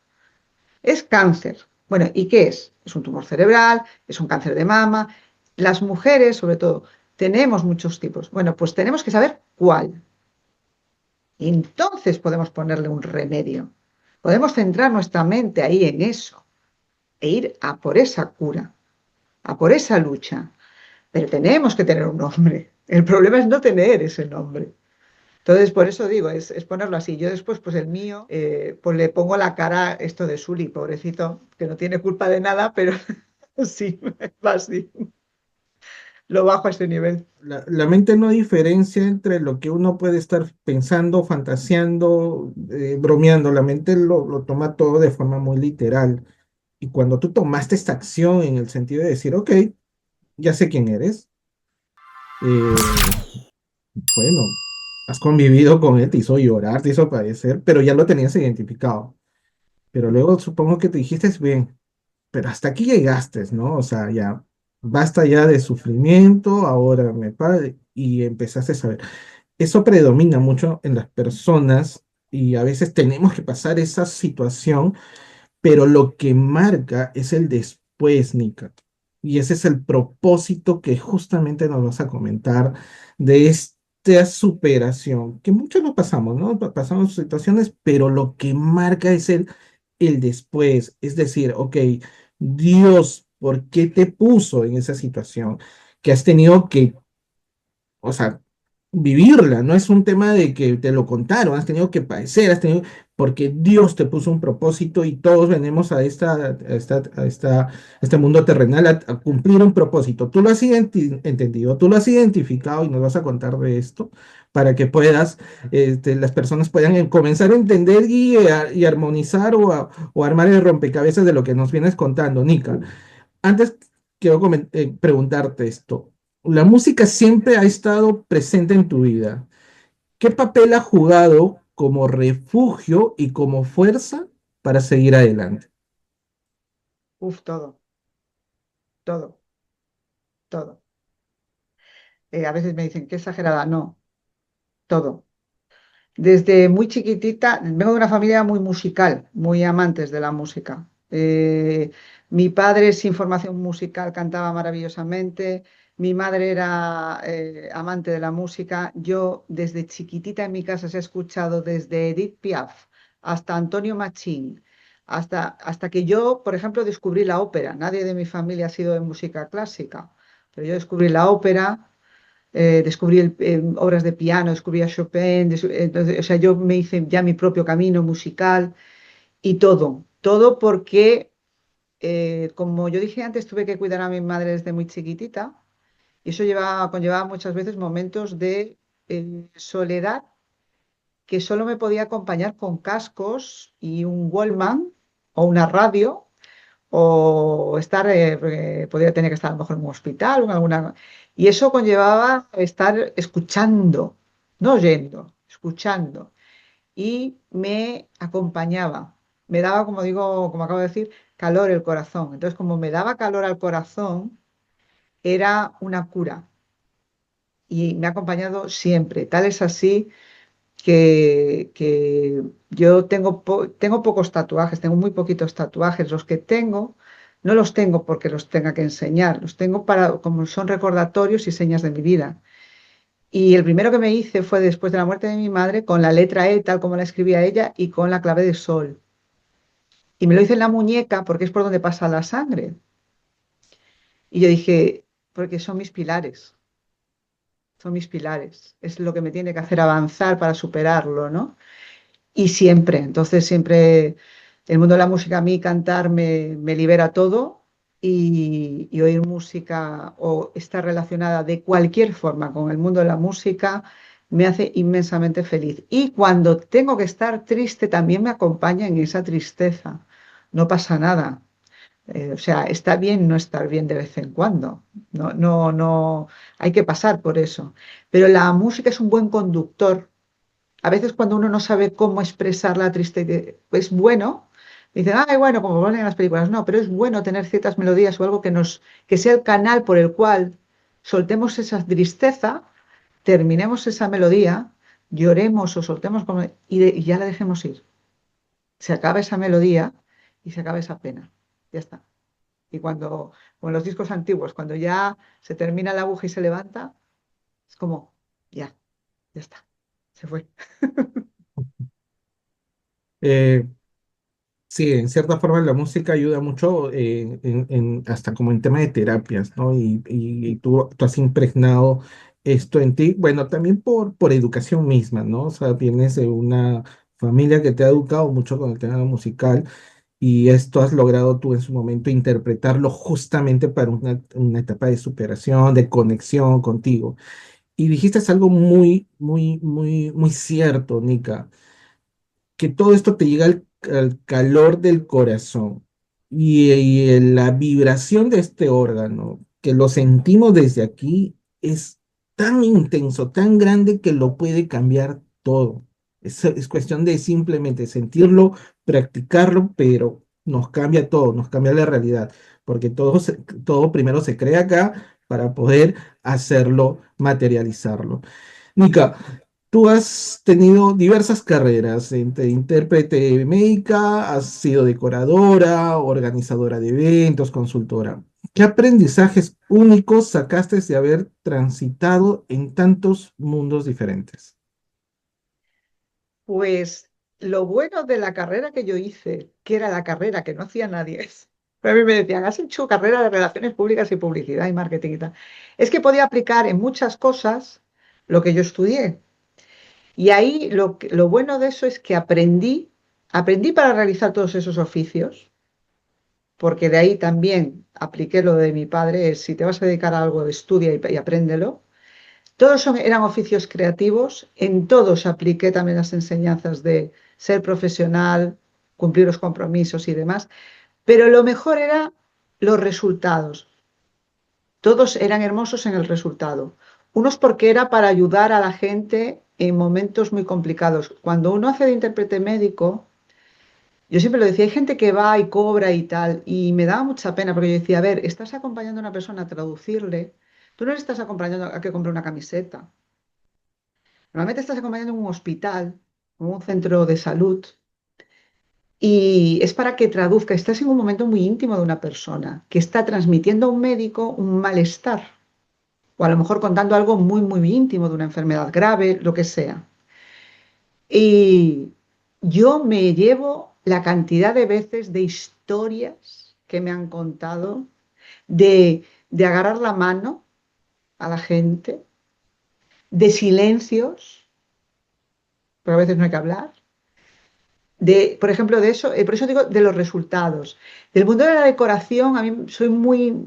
B: Es cáncer. Bueno, ¿y qué es? Es un tumor cerebral, es un cáncer de mama. Las mujeres, sobre todo, tenemos muchos tipos. Bueno, pues tenemos que saber cuál. Y entonces podemos ponerle un remedio. Podemos centrar nuestra mente ahí en eso e ir a por esa cura, a por esa lucha. Pero tenemos que tener un nombre. El problema es no tener ese nombre. Entonces, por eso digo, es ponerlo así. Yo después, pues el mío, pues le pongo la cara esto de Sully, pobrecito, que no tiene culpa de nada, pero sí, va así. Lo bajo a ese nivel.
A: La mente no diferencia entre lo que uno puede estar pensando, fantaseando, bromeando. La mente lo toma todo de forma muy literal. Y cuando tú tomaste esta acción en el sentido de decir, ok, ya sé quién eres, eh, bueno, has convivido con él, te hizo llorar, te hizo padecer, pero ya lo tenías identificado. Pero luego supongo que te dijiste, bien, pero hasta aquí llegaste, ¿no? O sea, ya basta ya de sufrimiento, ahora me padre, y empezaste a saber. Eso predomina mucho en las personas y a veces tenemos que pasar esa situación, pero lo que marca es el después, Nika. Y ese es el propósito que justamente nos vas a comentar de esta superación, que muchos lo pasamos, ¿no? Pasamos situaciones, pero lo que marca es el después. Es decir, ok, Dios, ¿por qué te puso en esa situación? Que has tenido que o sea, vivirla, no es un tema de que te lo contaron, has tenido que padecer, porque Dios te puso un propósito y todos venimos a este mundo terrenal a cumplir un propósito. Tú lo has entendido, tú lo has identificado y nos vas a contar de esto para que puedas, las personas puedan comenzar a entender y armonizar o armar el rompecabezas de lo que nos vienes contando, Nika. Antes quiero preguntarte esto. La música siempre ha estado presente en tu vida. ¿Qué papel ha jugado como refugio y como fuerza para seguir adelante?
B: Uf, todo, todo, todo. A veces me dicen, qué exagerada. No, todo. Desde muy chiquitita, vengo de una familia muy musical, muy amantes de la música. Mi padre, sin formación musical, cantaba maravillosamente. Mi madre era amante de la música. Yo, desde chiquitita en mi casa, se ha escuchado desde Edith Piaf hasta Antonio Machín, hasta que yo, por ejemplo, descubrí la ópera. Nadie de mi familia ha sido de música clásica, pero yo descubrí la ópera, descubrí obras de piano, descubrí a Chopin, entonces, o sea, yo me hice ya mi propio camino musical y todo, todo porque, como yo dije antes, tuve que cuidar a mi madre desde muy chiquitita y eso conllevaba muchas veces momentos de soledad que solo me podía acompañar con cascos y un Wallman o una radio o estar, podría tener que estar a lo mejor en un hospital o en alguna. Y eso conllevaba estar escuchando, no oyendo, escuchando. Y me acompañaba, me daba, como digo, como acabo de decir, calor el corazón. Entonces, como me daba calor al corazón, era una cura. Y me ha acompañado siempre. Tal es así que yo tengo pocos tatuajes, tengo muy poquitos tatuajes. Los que tengo, no los tengo porque los tenga que enseñar, los tengo para, como son recordatorios y señas de mi vida. Y el primero que me hice fue después de la muerte de mi madre, con la letra E, tal como la escribía ella, y con la clave de sol. Y me lo hice en la muñeca porque es por donde pasa la sangre. Y yo dije, porque son mis pilares, es lo que me tiene que hacer avanzar para superarlo, ¿no? Y siempre, entonces siempre el mundo de la música, a mí cantar me libera todo y oír música o estar relacionada de cualquier forma con el mundo de la música me hace inmensamente feliz. Y cuando tengo que estar triste, también me acompaña en esa tristeza. No pasa nada. O sea, está bien no estar bien de vez en cuando. No, no, no, hay que pasar por eso. Pero la música es un buen conductor. A veces cuando uno no sabe cómo expresar la tristeza, es bueno, dicen, ay, bueno, como ponen en las películas, no, pero es bueno tener ciertas melodías o algo que sea el canal por el cual soltemos esa tristeza, terminemos esa melodía, lloremos o soltemos y ya la dejemos ir. Se acaba esa melodía y se acaba esa pena. Ya está. Y como en los discos antiguos, cuando ya se termina la aguja y se levanta, es como, ya, ya está, se fue.
A: Eh, sí, en cierta forma la música ayuda mucho hasta como en tema de terapias, ¿no? Y tú has impregnado esto en ti, bueno, también por educación misma, ¿no? O sea, vienes de una familia que te ha educado mucho con el tema musical y esto has logrado tú en su momento interpretarlo justamente para una etapa de superación, de conexión contigo. Y dijiste algo muy cierto, Nika, que todo esto te llega al calor del corazón y la vibración de este órgano, que lo sentimos desde aquí, es tan intenso, tan grande que lo puede cambiar todo. Es cuestión de simplemente sentirlo, practicarlo, pero nos cambia todo, nos cambia la realidad, porque todo primero se crea acá para poder hacerlo, materializarlo. Nika, tú has tenido diversas carreras, entre intérprete médica, has sido decoradora, organizadora de eventos, consultora. ¿Qué aprendizajes únicos sacaste de haber transitado en tantos mundos diferentes?
B: Pues lo bueno de la carrera que yo hice, que era la carrera que no hacía nadie, a mí me decían, has hecho carrera de relaciones públicas y publicidad y marketing y tal, es que podía aplicar en muchas cosas lo que yo estudié. Y ahí lo bueno de eso es que aprendí para realizar todos esos oficios, porque de ahí también apliqué lo de mi padre, es, si te vas a dedicar a algo, estudia y apréndelo. Todos eran oficios creativos, en todos apliqué también las enseñanzas de ser profesional, cumplir los compromisos y demás, pero lo mejor era los resultados. Todos eran hermosos en el resultado. Unos porque era para ayudar a la gente en momentos muy complicados. Cuando uno hace de intérprete médico, yo siempre lo decía, hay gente que va y cobra y tal, y me daba mucha pena porque yo decía, a ver, estás acompañando a una persona a traducirle, tú no le estás acompañando a que compre una camiseta. Normalmente estás acompañando en un hospital, en un centro de salud, y es para que traduzca. Estás en un momento muy íntimo de una persona que está transmitiendo a un médico un malestar, o a lo mejor contando algo muy, muy íntimo de una enfermedad grave, lo que sea. Y yo me llevo la cantidad de veces de historias que me han contado, de agarrar la mano a la gente, de silencios, pero a veces no hay que hablar, por ejemplo, de eso, por eso digo de los resultados. Del mundo de la decoración, a mí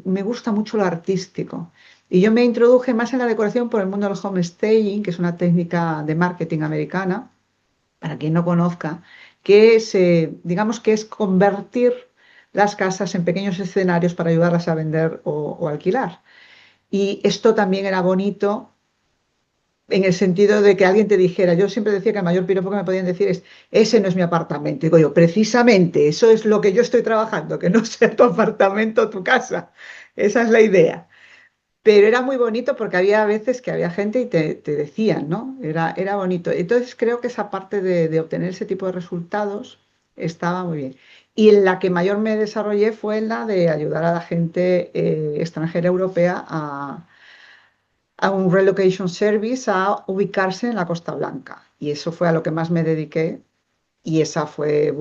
B: me gusta mucho lo artístico. Y yo me introduje más en la decoración por el mundo del homestaging, que es una técnica de marketing americana, para quien no conozca, digamos que es convertir las casas en pequeños escenarios para ayudarlas a vender o alquilar. Y esto también era bonito en el sentido de que alguien te dijera, yo siempre decía que el mayor piropo que me podían decir es, ese no es mi apartamento. Digo yo, precisamente, eso es lo que yo estoy trabajando, que no sea tu apartamento o tu casa. Esa es la idea. Pero era muy bonito porque había veces que había gente y te decían, ¿no? Era bonito. Entonces creo que esa parte de obtener ese tipo de resultados estaba muy bien. Y en la que mayor me desarrollé fue en la de ayudar a la gente extranjera europea a un relocation service a ubicarse en la Costa Blanca. Y eso fue a lo que más me dediqué y esa fue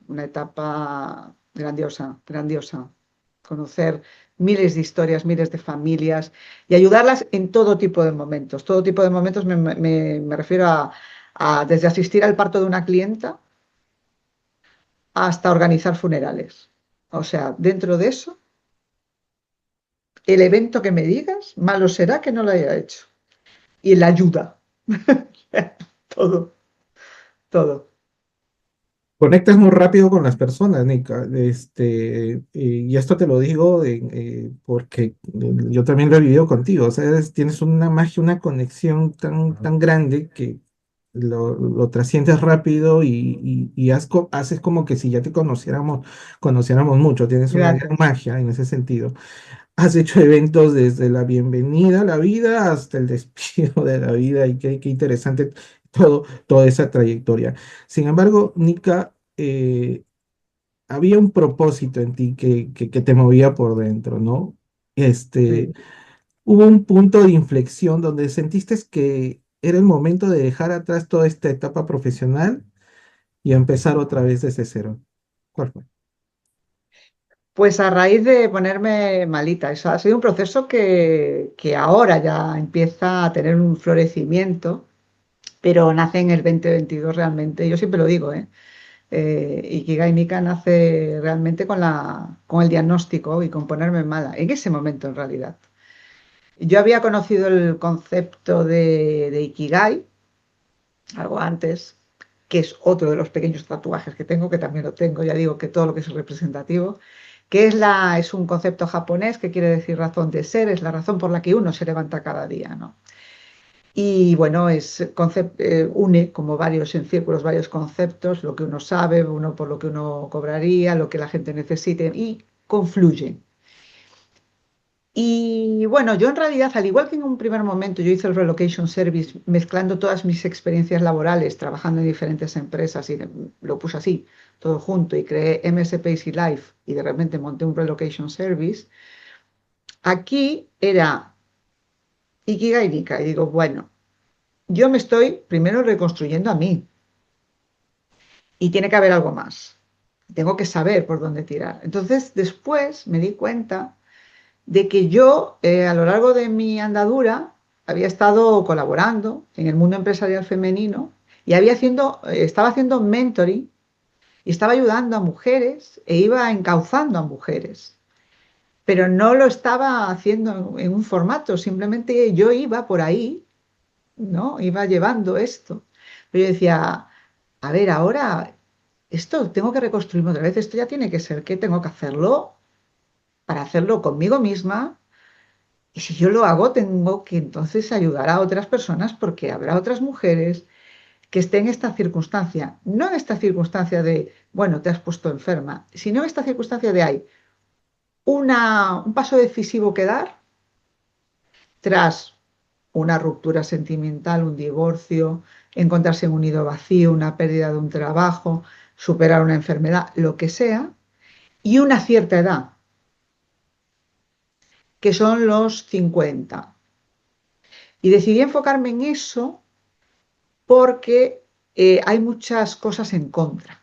B: una etapa grandiosa, grandiosa. Conocer miles de historias, miles de familias y ayudarlas en todo tipo de momentos. Todo tipo de momentos me refiero desde asistir al parto de una clienta hasta organizar funerales. O sea, dentro de eso, el evento que me digas, malo será que no lo haya hecho. Y la ayuda. Todo, todo.
A: Conectas muy rápido con las personas, Nika. Y esto te lo digo porque yo también lo he vivido contigo. O sea, tienes una magia, una conexión tan grande que lo trasciendes rápido y haces como que si ya te conociéramos mucho. Tienes una gran
B: Gracias.
A: magia en ese sentido. Has hecho eventos desde la bienvenida a la vida hasta el despido de la vida y qué interesante toda esa trayectoria. Sin embargo, Nika, había un propósito en ti que te movía por dentro, ¿no?
B: Sí.
A: Hubo un punto de inflexión donde sentiste que era el momento de dejar atrás toda esta etapa profesional y empezar otra vez desde cero. ¿Cuál fue?
B: Pues a raíz de ponerme malita, eso ha sido un proceso que ahora ya empieza a tener un florecimiento, pero nace en el 2022 realmente. Yo siempre lo digo, ¿eh? Ikigai Nika nace realmente con el diagnóstico y con ponerme mala, en ese momento en realidad. Yo había conocido el concepto de Ikigai algo antes, que es otro de los pequeños tatuajes que tengo, que también lo tengo, ya digo que todo lo que es representativo, que es un concepto japonés que quiere decir razón de ser, es la razón por la que uno se levanta cada día, ¿no? Y bueno, une como varios en círculos, varios conceptos, lo que uno sabe, uno por lo que uno cobraría, lo que la gente necesite, y confluyen. Y bueno, yo en realidad, al igual que en un primer momento yo hice el Relocation Service mezclando todas mis experiencias laborales, trabajando en diferentes empresas y lo puse así, todo junto y creé MS Pace Life y de repente monté un Relocation Service, aquí era Ikigai Nika y digo, bueno, yo me estoy primero reconstruyendo a mí y tiene que haber algo más. Tengo que saber por dónde tirar. Entonces después me di cuenta de que yo a lo largo de mi andadura había estado colaborando en el mundo empresarial femenino y estaba haciendo mentoring y estaba ayudando a mujeres e iba encauzando a mujeres, pero no lo estaba haciendo en un formato, simplemente yo iba por ahí, ¿no? Iba llevando esto. Pero yo decía, a ver, ahora esto tengo que reconstruirme otra vez, esto ya tiene que ser que tengo que hacerlo para hacerlo conmigo misma. Y si yo lo hago, tengo que entonces ayudar a otras personas porque habrá otras mujeres que estén en esta circunstancia, no en esta circunstancia de, bueno, te has puesto enferma, sino en esta circunstancia de hay un paso decisivo que dar tras una ruptura sentimental, un divorcio, encontrarse en un nido vacío, una pérdida de un trabajo, superar una enfermedad, lo que sea, y una cierta edad, que son los 50. Y decidí enfocarme en eso porque hay muchas cosas en contra.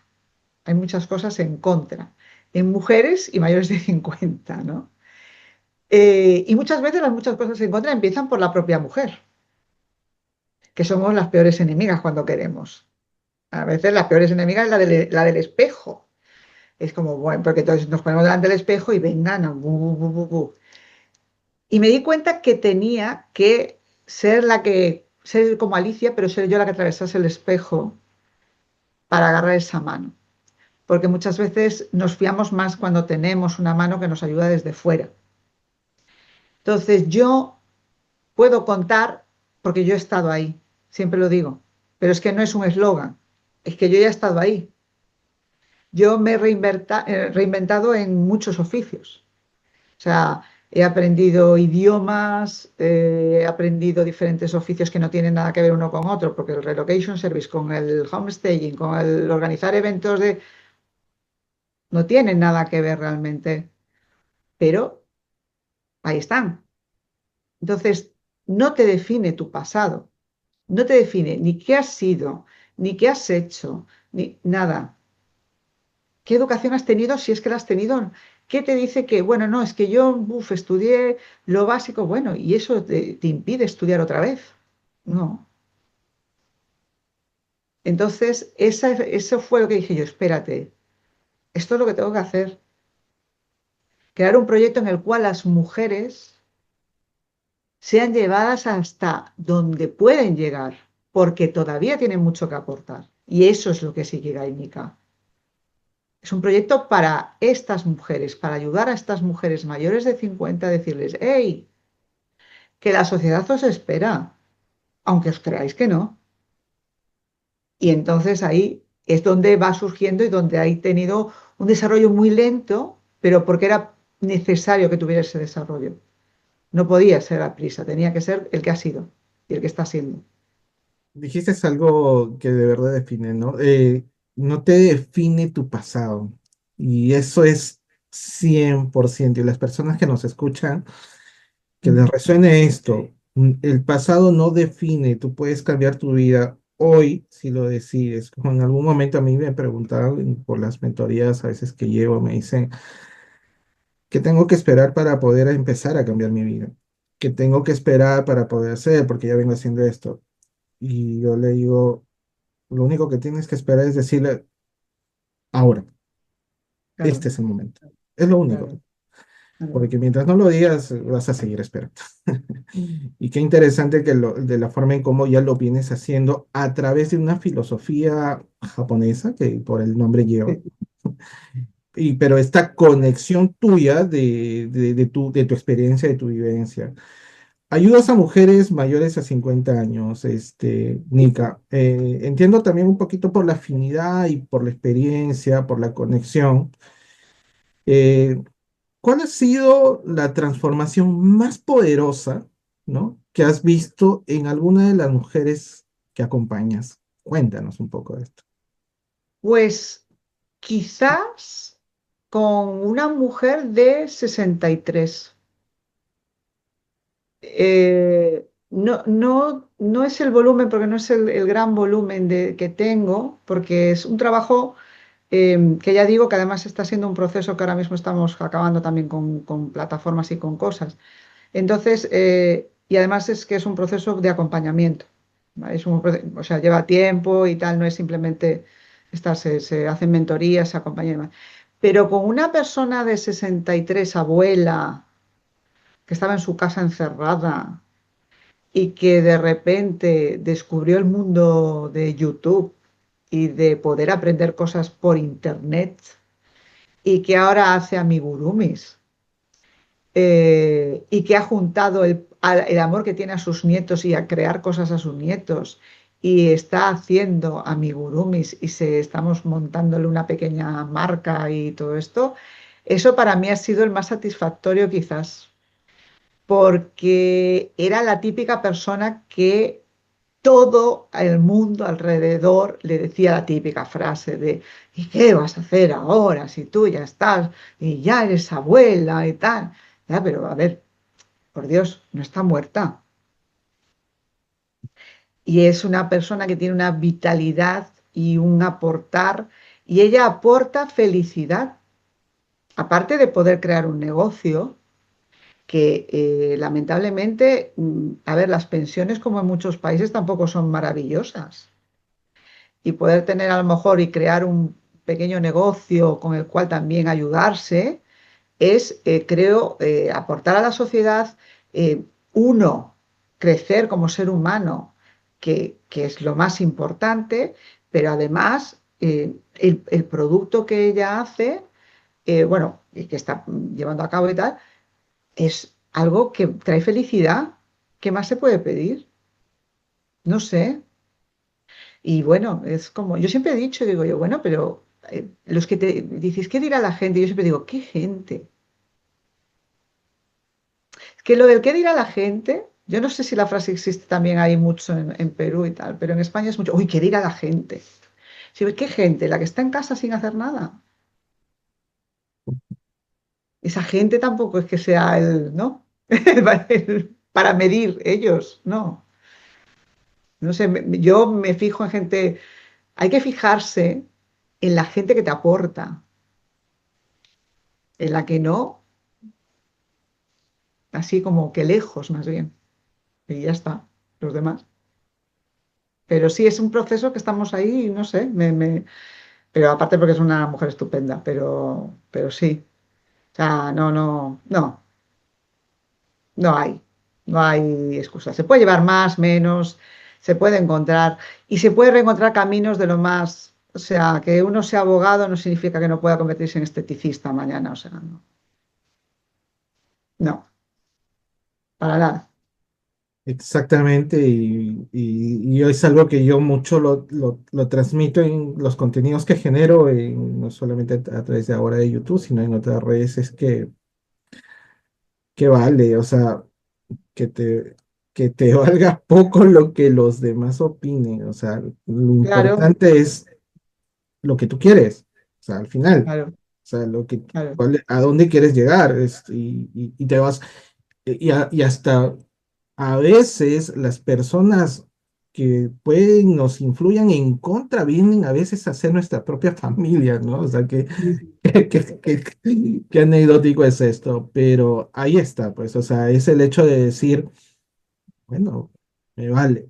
B: Hay muchas cosas en contra en mujeres y mayores de 50, ¿no? Y muchas veces las muchas cosas en contra empiezan por la propia mujer, que somos las peores enemigas cuando queremos. A veces las peores enemigas es la del espejo. Es como, bueno, porque entonces nos ponemos delante del espejo y vengan, no, bu, bu, bu, bu, bu. Y me di cuenta que tenía que ser como Alicia, pero ser yo la que atravesase el espejo para agarrar esa mano. Porque muchas veces nos fiamos más cuando tenemos una mano que nos ayuda desde fuera. Entonces yo puedo contar porque yo he estado ahí, siempre lo digo, pero es que no es un eslogan, es que yo ya he estado ahí. Yo me he reinventado en muchos oficios. O sea, he aprendido idiomas, he aprendido diferentes oficios que no tienen nada que ver uno con otro, porque el relocation service, con el homestaging, con el organizar eventos no tienen nada que ver realmente, pero ahí están. Entonces, no te define tu pasado, no te define ni qué has sido, ni qué has hecho, ni nada. ¿Qué educación has tenido si es que la has tenido? ¿Qué te dice que, bueno, no, es que yo, estudié lo básico, bueno, y eso te impide estudiar otra vez? No. Entonces, eso fue lo que dije yo, espérate, esto es lo que tengo que hacer, crear un proyecto en el cual las mujeres sean llevadas hasta donde pueden llegar, porque todavía tienen mucho que aportar. Y eso es lo que es Ikigai Mika. Es un proyecto para estas mujeres, para ayudar a estas mujeres mayores de 50 a decirles, hey, que la sociedad os espera, aunque os creáis que no. Y entonces ahí es donde va surgiendo y donde hay tenido un desarrollo muy lento, pero porque era necesario que tuviera ese desarrollo. No podía ser a prisa, tenía que ser el que ha sido y el que está siendo.
A: Dijiste algo que de verdad define, ¿no? No te define tu pasado. Y eso es 100%. Y las personas que nos escuchan, que les resuene esto. El pasado no define, tú puedes cambiar tu vida hoy si lo decides. Como en algún momento a mí me preguntaban por las mentorías a veces que llevo, me dicen, ¿qué tengo que esperar para poder empezar a cambiar mi vida? ¿Qué tengo que esperar para poder hacer? Porque ya vengo haciendo esto. Y yo le digo, lo único que tienes que esperar es decirle, ahora,
B: Claro,
A: este es el momento. Es lo único.
B: claro, claro.
A: Porque mientras no lo digas, vas a seguir esperando. Y qué interesante que de la forma en cómo ya lo vienes haciendo a través de una filosofía japonesa que por el nombre lleva. Pero esta conexión tuya de tu experiencia, de tu vivencia. Ayudas a mujeres mayores a 50 años, Nika. Entiendo también un poquito por la afinidad y por la experiencia, por la conexión. Eh, ¿Cuál ha sido la transformación más poderosa, ¿no? que has visto en alguna de las mujeres que acompañas? Cuéntanos un poco de esto.
B: Pues quizás con una mujer de 63. No, no, no es el volumen, porque no es el gran volumen que tengo, porque es un trabajo que ya digo que además está siendo un proceso que ahora mismo estamos acabando también con plataformas y con cosas. Entonces, y además es que es un proceso de acompañamiento. ¿Vale? O sea, lleva tiempo y tal, no es simplemente estar, se hacen mentorías, se acompaña y demás. Pero con una persona de 63, abuela, que estaba en su casa encerrada y que de repente descubrió el mundo de YouTube y de poder aprender cosas por internet y que ahora hace amigurumis y que ha juntado el amor que tiene a sus nietos y a crear cosas a sus nietos y está haciendo amigurumis y estamos montándole una pequeña marca y todo esto, eso para mí ha sido el más satisfactorio quizás, porque era la típica persona que todo el mundo alrededor le decía la típica frase de ¿y qué vas a hacer ahora si tú ya estás y ya eres abuela y tal? Ya, pero a ver, por Dios, no está muerta. Y es una persona que tiene una vitalidad y un aportar, y ella aporta felicidad, aparte de poder crear un negocio que lamentablemente, a ver, las pensiones como en muchos países tampoco son maravillosas. Y poder tener a lo mejor y crear un pequeño negocio con el cual también ayudarse es, creo, aportar a la sociedad, uno, crecer como ser humano, que es lo más importante, pero además el producto que ella hace, bueno, y que está llevando a cabo y tal, es algo que trae felicidad. ¿Qué más se puede pedir? No sé. Y bueno, es como, yo siempre he dicho, digo yo, bueno, pero los que te dices, ¿qué dirá la gente? Yo siempre digo, ¿qué gente? Es que lo del qué dirá la gente, yo no sé si la frase existe también ahí mucho en Perú y tal, pero en España es mucho, uy, ¿qué dirá la gente? Sí, ¿qué gente? La que está en casa sin hacer nada. Esa gente tampoco es que sea el, ¿no? Para medir ellos, no. No sé, yo me fijo en gente, hay que fijarse en la gente que te aporta, en la que no, así como que lejos más bien. Y ya está, los demás. Pero sí, es un proceso que estamos ahí, no sé, pero aparte porque es una mujer estupenda, pero sí. O sea, no hay, no hay excusa. Se puede llevar más, menos, se puede encontrar y se puede reencontrar caminos de lo más, o sea, que uno sea abogado no significa que no pueda convertirse en esteticista mañana, o sea, no, no, para nada.
A: Exactamente, y es algo que yo mucho lo transmito en los contenidos que genero, no solamente a través de ahora de YouTube, sino en otras redes, es que vale, o sea, que te, que te valga poco lo que los demás opinen, o sea, lo
B: Claro,
A: importante es lo que tú quieres, o sea, al final,
B: claro,
A: o sea,
B: claro.
A: a dónde quieres llegar, y te vas, y hasta a veces las personas que pueden nos influyan en contra vienen a veces a ser nuestra propia familia, ¿no? O sea, qué anecdótico es esto, pero ahí está, pues, o sea, es el hecho de decir, bueno, me vale.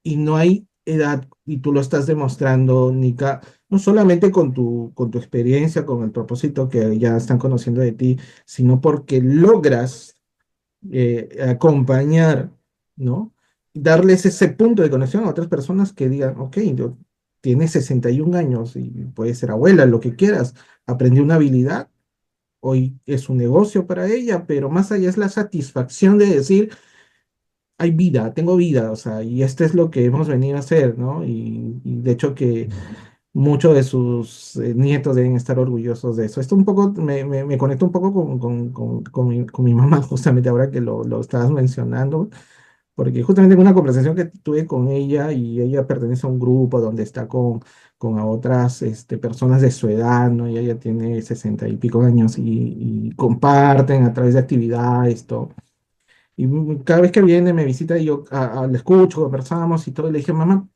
A: Y no hay edad, y tú lo estás demostrando, Nika, no solamente con tu experiencia, con el propósito que ya están conociendo de ti, sino porque logras acompañar, ¿no? Darles ese punto de conexión a otras personas que digan, ok, tiene 61 años y puede ser abuela, lo que quieras, aprendió una habilidad, hoy es un negocio para ella, pero más allá es la satisfacción de decir, hay vida, tengo vida, o sea, y esto es lo que hemos venido a hacer, ¿no? Y de hecho que muchos de sus nietos deben estar orgullosos de eso. Esto un poco, me conecto un poco con mi mamá, justamente ahora que lo estabas mencionando, porque justamente en una conversación que tuve con ella, y ella pertenece a un grupo donde está con a otras personas de su edad, ¿no? Y ella tiene 60 y pico años y comparten a través de actividades, todo. Y cada vez que viene, me visita y yo le escucho, conversamos y todo, y le dije, mamá,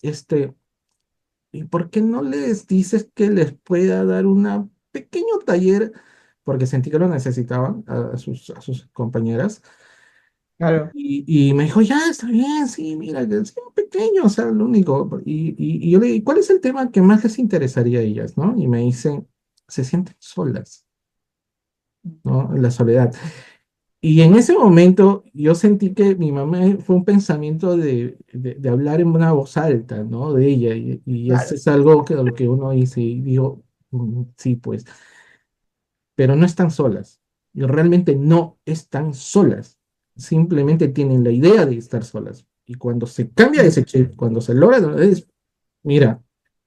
A: ¿y por qué no les dices que les pueda dar un pequeño taller? Porque sentí que lo necesitaban a sus compañeras,
B: Claro,
A: Y me dijo, ya, está bien, sí, mira, que es pequeño, o sea, lo único. Y yo le dije, ¿cuál es el tema que más les interesaría a ellas, no? Y me dicen, se sienten solas, ¿no? La soledad. Y en ese momento yo sentí que mi mamá fue un pensamiento de hablar en una voz alta, ¿no? De ella. Y eso
B: claro.
A: es algo que lo que uno dice y digo, sí, pues, pero no están solas. Y realmente no están solas. Simplemente tienen la idea de estar solas. Y cuando se cambia ese chip, cuando se logra, es, mira,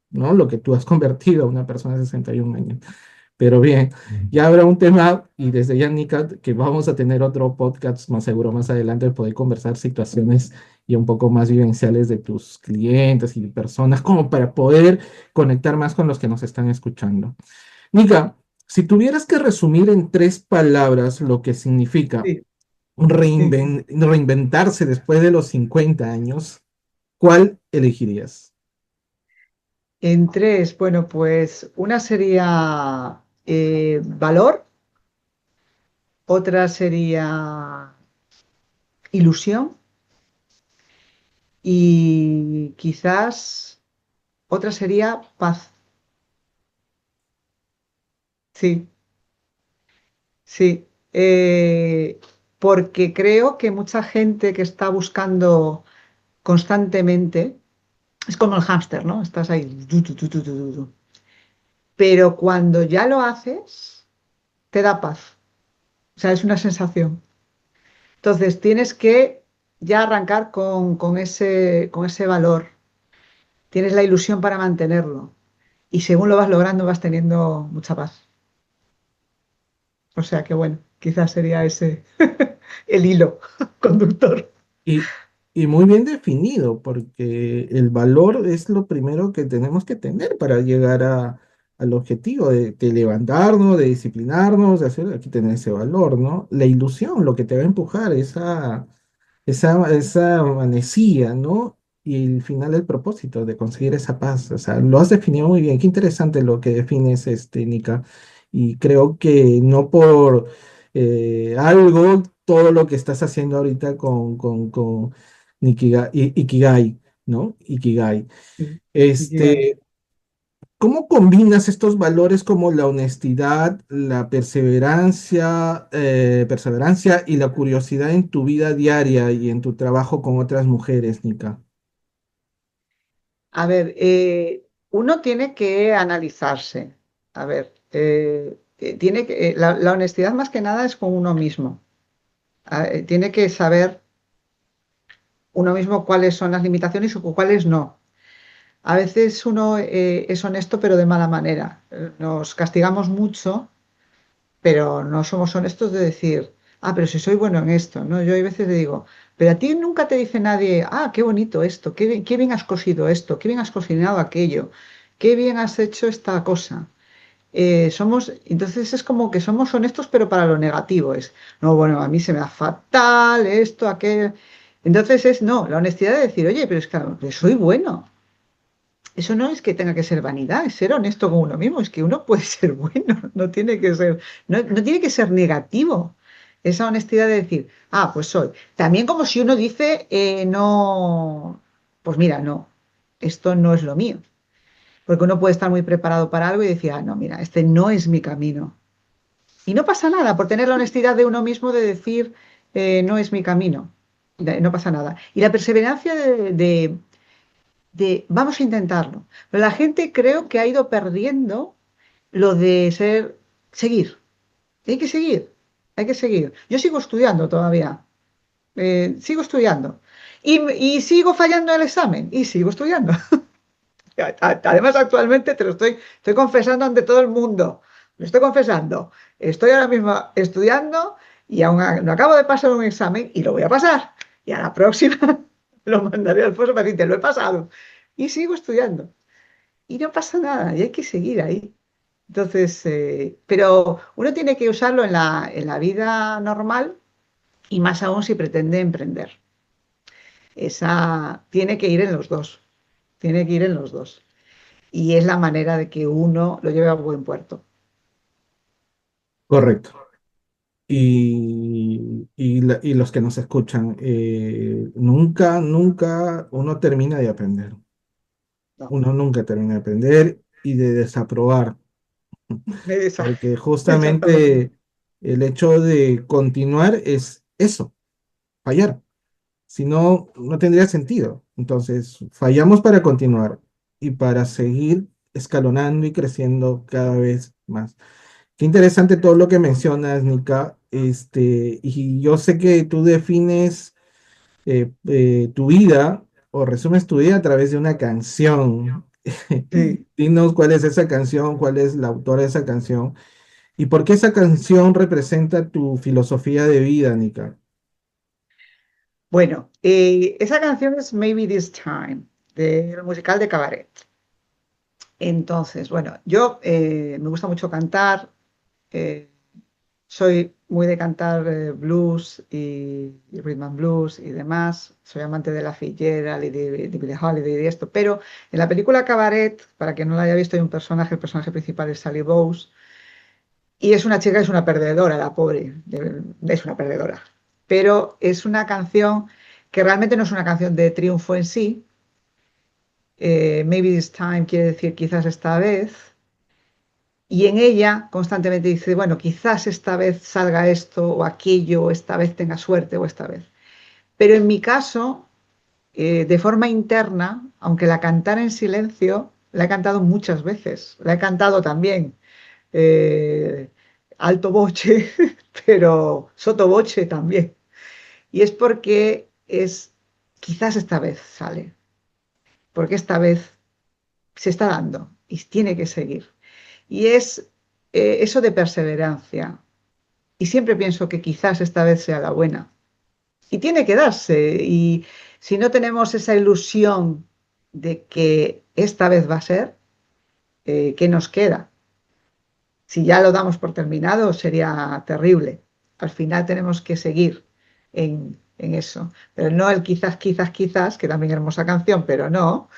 A: ¿no? Lo que tú has convertido a una persona de 61 años. Pero bien, ya habrá un tema y desde ya, Nika, que vamos a tener otro podcast más seguro más adelante de poder conversar situaciones y un poco más vivenciales de tus clientes y personas, como para poder conectar más con los que nos están escuchando. Nika, si tuvieras que resumir en 3 palabras lo que significa
B: Sí, sí.
A: reinventarse después de los 50 años, ¿cuál elegirías?
B: En tres, bueno, pues una sería valor, otra sería ilusión y quizás otra sería paz. Sí, sí. Porque creo que mucha gente que está buscando constantemente, es como el hámster, ¿no? Estás ahí. Tu. Pero cuando ya lo haces, te da paz. O sea, es una sensación. Entonces tienes que ya arrancar con ese valor. Tienes la ilusión para mantenerlo. Y según lo vas logrando, vas teniendo mucha paz. O sea que bueno, quizás sería ese el hilo conductor.
A: Y, y muy bien definido, porque el valor es lo primero que tenemos que tener para llegar al objetivo de levantarnos, de disciplinarnos, de hacer, aquí tener ese valor, ¿no? La ilusión, lo que te va a empujar, esa manecilla, ¿no? Y el final, el propósito de conseguir esa paz. O sea, lo has definido muy bien. Qué interesante lo que defines, Nika. Y creo que no por algo, todo lo que estás haciendo ahorita con Ikigai, ¿no? Ikigai.
B: Sí, Ikigai.
A: Este, ¿Cómo combinas estos valores como la honestidad, la perseverancia y la curiosidad en tu vida diaria y en tu trabajo con otras mujeres, Nika?
B: A ver, uno tiene que analizarse. A ver, la honestidad más que nada es con uno mismo. Tiene que saber uno mismo cuáles son las limitaciones o cuáles no. A veces uno es honesto pero de mala manera. Nos castigamos mucho, pero no somos honestos de decir, pero si soy bueno en esto, ¿no? Yo hay veces le digo, pero a ti nunca te dice nadie, qué bonito esto, qué bien has cosido esto, qué bien has cocinado aquello, qué bien has hecho esta cosa. Entonces es como que somos honestos, pero para lo negativo es, no, bueno, a mí se me da fatal esto, aquello. Entonces no, la honestidad de decir, oye, pero es que soy bueno. Eso no es que tenga que ser vanidad, es ser honesto con uno mismo, es que uno puede ser bueno, no tiene que ser, no tiene que ser negativo. Esa honestidad de decir, pues soy. También como si uno dice, no, pues mira, no, esto no es lo mío. Porque uno puede estar muy preparado para algo y decir, no, mira, este no es mi camino. Y no pasa nada por tener la honestidad de uno mismo de decir, no es mi camino. No pasa nada. Y la perseverancia de vamos a intentarlo. Pero la gente creo que ha ido perdiendo lo de seguir. Hay que seguir, hay que seguir. Yo sigo estudiando todavía, sigo estudiando. Y sigo fallando el examen y sigo estudiando. Además, actualmente estoy confesando ante todo el mundo. Lo estoy confesando. Estoy ahora mismo estudiando y aún no acabo de pasar un examen y lo voy a pasar. Y a la próxima lo mandaré al Alfonso para decirte, lo he pasado. Y sigo estudiando. Y no pasa nada, y hay que seguir ahí. Entonces, pero uno tiene que usarlo en la vida normal y más aún si pretende emprender. Esa tiene que ir en los dos, tiene que ir en los dos. Y es la manera de que uno lo lleve a buen puerto.
A: Correcto. y los que nos escuchan, nunca, nunca uno termina de aprender.
B: No,
A: Uno nunca termina de aprender y de desaprobar,
B: esa-
A: porque
B: exactamente.
A: justamente el hecho de continuar es eso, fallar. Si no, no tendría sentido. Entonces, fallamos para continuar y para seguir escalonando y creciendo cada vez más. Qué interesante todo lo que mencionas, Nika. Y yo sé que tú defines tu vida o resumes tu vida a través de una canción.
B: Sí.
A: Dinos cuál es esa canción, cuál es la autora de esa canción y por qué esa canción representa tu filosofía de vida, Nika.
B: Bueno, esa canción es Maybe This Time, del musical de Cabaret. Entonces, bueno, yo me gusta mucho cantar, eh, soy muy de cantar blues y rhythm and blues y demás. Soy amante de la Fitzgerald y de Billie Holiday y de esto. Pero en la película Cabaret, para quien no la haya visto, hay un personaje, el personaje principal es Sally Bowes, y es una chica, es una perdedora, la pobre, es una perdedora. Pero es una canción que realmente no es una canción de triunfo en sí. Maybe this time quiere decir quizás esta vez. Y en ella constantemente dice, bueno, quizás esta vez salga esto o aquello, o esta vez tenga suerte o esta vez. Pero en mi caso, de forma interna, aunque la cantara en silencio, la he cantado muchas veces. La he cantado también eh, alto boche, pero sotoboche también. Y es porque es, quizás esta vez sale, porque esta vez se está dando y tiene que seguir. Y es eso de perseverancia. Y siempre pienso que quizás esta vez sea la buena. Y tiene que darse. Y si no tenemos esa ilusión de que esta vez va a ser, ¿qué nos queda? Si ya lo damos por terminado, sería terrible. Al final tenemos que seguir en eso. Pero no el quizás, quizás, quizás, que también es hermosa canción, pero no.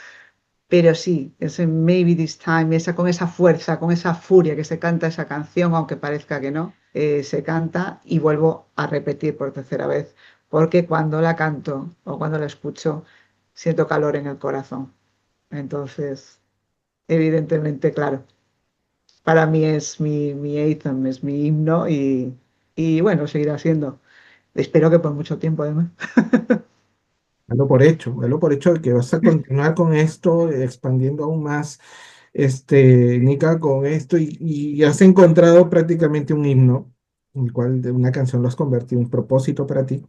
B: Pero sí, ese Maybe This Time, esa, con esa fuerza, con esa furia que se canta esa canción, aunque parezca que no, se canta y vuelvo a repetir por tercera vez, porque cuando la canto o cuando la escucho, siento calor en el corazón. Entonces, evidentemente, claro, para mí es mi anthem, es mi himno y bueno, seguirá siendo. Espero que por mucho tiempo además.
A: Dalo por hecho de que vas a continuar con esto, expandiendo aún más, Nika, con esto, y has encontrado prácticamente un himno, en el cual de una canción lo has convertido en un propósito para ti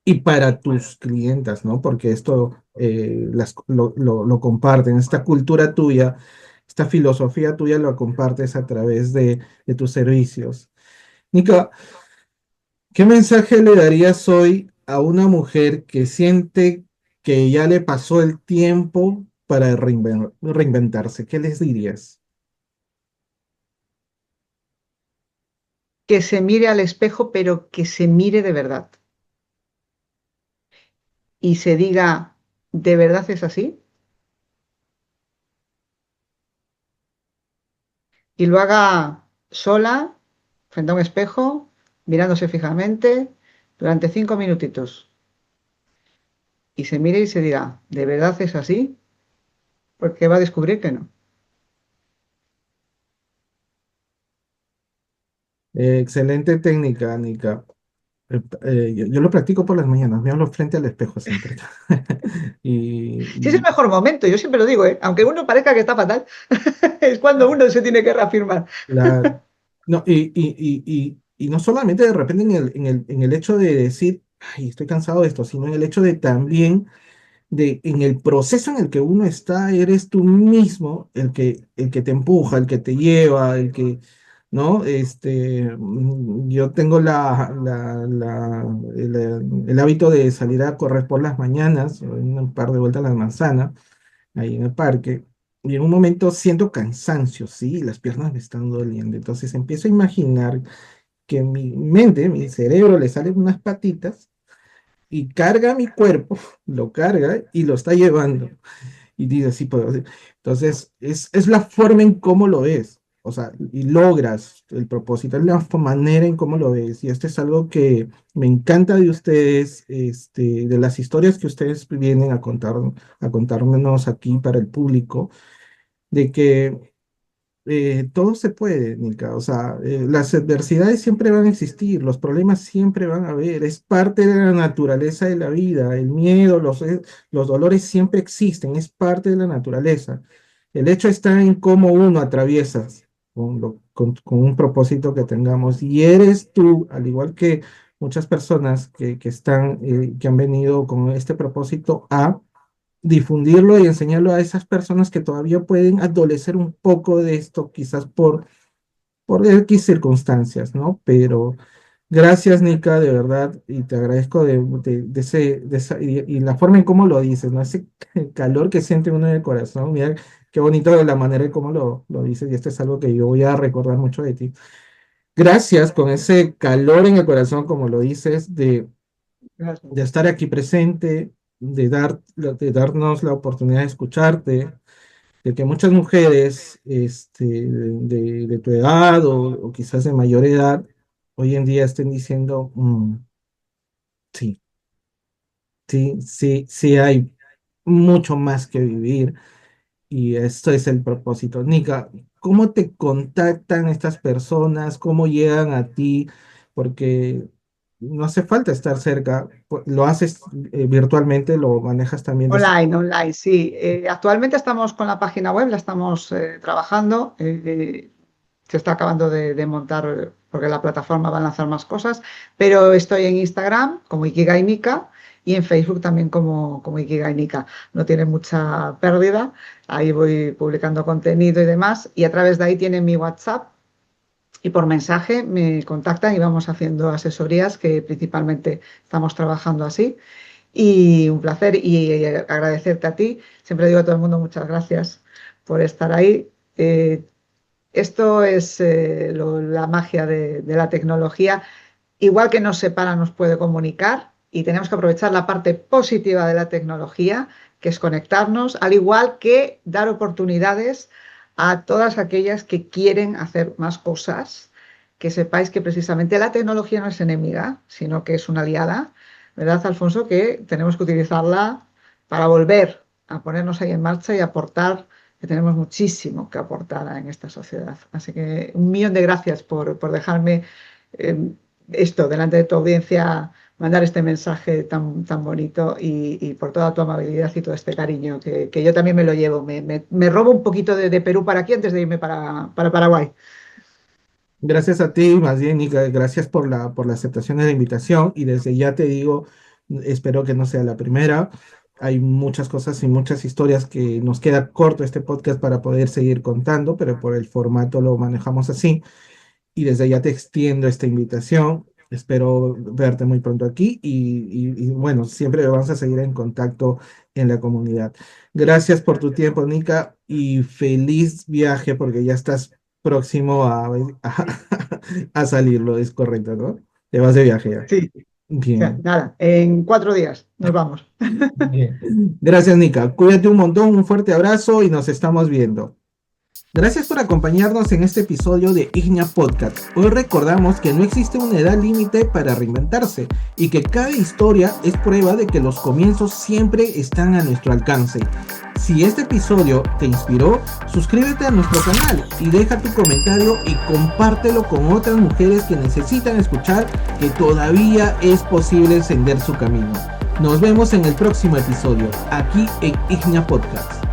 A: y para tus clientas, ¿no? Porque esto lo comparten, esta cultura tuya, esta filosofía tuya lo compartes a través de tus servicios. Nika, ¿qué mensaje le darías hoy a una mujer que siente que ya le pasó el tiempo para reinventarse? ¿Qué les dirías?
B: Que se mire al espejo, pero que se mire de verdad y se diga, ¿de verdad es así? Y lo haga sola, frente a un espejo, mirándose fijamente, durante 5 minutitos. Y se mire y se diga, ¿de verdad es así? Porque va a descubrir que no.
A: Excelente técnica, Nika. Yo lo practico por las mañanas, me hablo frente al espejo siempre.
B: Si es el
A: Y,
B: mejor momento, yo siempre lo digo, ¿eh? Aunque uno parezca que está fatal, es cuando uno se tiene que reafirmar.
A: Claro. No, y no solamente de repente en el hecho de decir, ay, estoy cansado de esto, sino en el hecho de también, en el proceso en el que uno está, eres tú mismo el que te empuja, el que te lleva, ¿no? Yo tengo el hábito de salir a correr por las mañanas, un par de vueltas a la manzana ahí en el parque, y en un momento siento cansancio, sí, las piernas me están doliendo, entonces empiezo a imaginar que mi mente, mi cerebro le salen unas patitas y carga mi cuerpo, lo carga y lo está llevando, y dice, sí puedo hacer. Entonces, es la forma en cómo lo ves. o sea, y logras el propósito, es la manera en cómo lo ves. Y esto es algo que me encanta de ustedes, de las historias que ustedes vienen a contármenos aquí para el público, de que todo se puede, Nika. O sea, las adversidades siempre van a existir, los problemas siempre van a haber, es parte de la naturaleza de la vida, el miedo, los dolores siempre existen, es parte de la naturaleza. El hecho está en cómo uno atraviesa con un propósito que tengamos. Y eres tú, al igual que muchas personas que han venido con este propósito a difundirlo y enseñarlo a esas personas que todavía pueden adolecer un poco de esto, quizás por X circunstancias, ¿no? Pero gracias, Nika, de verdad, y te agradezco y la forma en cómo lo dices, ¿no? Ese calor que siente uno en el corazón, mira, qué bonito la manera en cómo lo dices, y esto es algo que yo voy a recordar mucho de ti. Gracias con ese calor en el corazón, como lo dices,
B: Gracias.
A: de estar aquí presente, de darnos la oportunidad de escucharte, de que muchas mujeres de tu edad o quizás de mayor edad hoy en día estén diciendo, sí, sí, sí, sí hay mucho más que vivir y esto es el propósito. Nika, ¿cómo te contactan estas personas? ¿Cómo llegan a ti? Porque no hace falta estar cerca, lo haces virtualmente, lo manejas también de...
B: Online, online, sí. Actualmente estamos con la página web, la estamos trabajando. Se está acabando de montar porque la plataforma va a lanzar más cosas, pero estoy en Instagram como Ikigai Nika y en Facebook también como Ikigai Nika. No tiene mucha pérdida, ahí voy publicando contenido y demás, y a través de ahí tienen mi WhatsApp y por mensaje me contactan y vamos haciendo asesorías que principalmente estamos trabajando así. Y un placer y agradecerte a ti. Siempre digo a todo el mundo muchas gracias por estar ahí. Esto es la magia de la tecnología. Igual que nos separa, nos puede comunicar y tenemos que aprovechar la parte positiva de la tecnología, que es conectarnos, al igual que dar oportunidades a todas aquellas que quieren hacer más cosas, que sepáis que precisamente la tecnología no es enemiga, sino que es una aliada, ¿verdad, Alfonso? Que tenemos que utilizarla para volver a ponernos ahí en marcha y aportar, que tenemos muchísimo que aportar en esta sociedad. Así que un millón de gracias por dejarme eh, esto delante de tu audiencia, mandar este mensaje tan bonito y por toda tu amabilidad y todo este cariño que yo también me lo llevo. Me robo un poquito de Perú para aquí antes de irme para Paraguay.
A: Gracias a ti, más bien, Nika, gracias por la aceptación de la invitación y desde ya te digo, espero que no sea la primera. Hay muchas cosas y muchas historias que nos queda corto este podcast para poder seguir contando, pero por el formato lo manejamos así y desde ya te extiendo esta invitación. Espero verte muy pronto aquí y bueno, siempre vamos a seguir en contacto en la comunidad. Gracias por tu tiempo, Nika, y feliz viaje porque ya estás próximo a salirlo, es correcto, ¿no? Te vas de viaje ya.
B: Sí, o sea,
A: Bien,
B: nada, en 4 días nos vamos.
A: bien. Gracias, Nika. Cuídate un montón, un fuerte abrazo y nos estamos viendo. Gracias por acompañarnos en este episodio de Ignia Podcast. Hoy recordamos que no existe una edad límite para reinventarse y que cada historia es prueba de que los comienzos siempre están a nuestro alcance. Si este episodio te inspiró, suscríbete a nuestro canal y deja tu comentario y compártelo con otras mujeres que necesitan escuchar que todavía es posible encender su camino. Nos vemos en el próximo episodio, aquí en Ignia Podcast.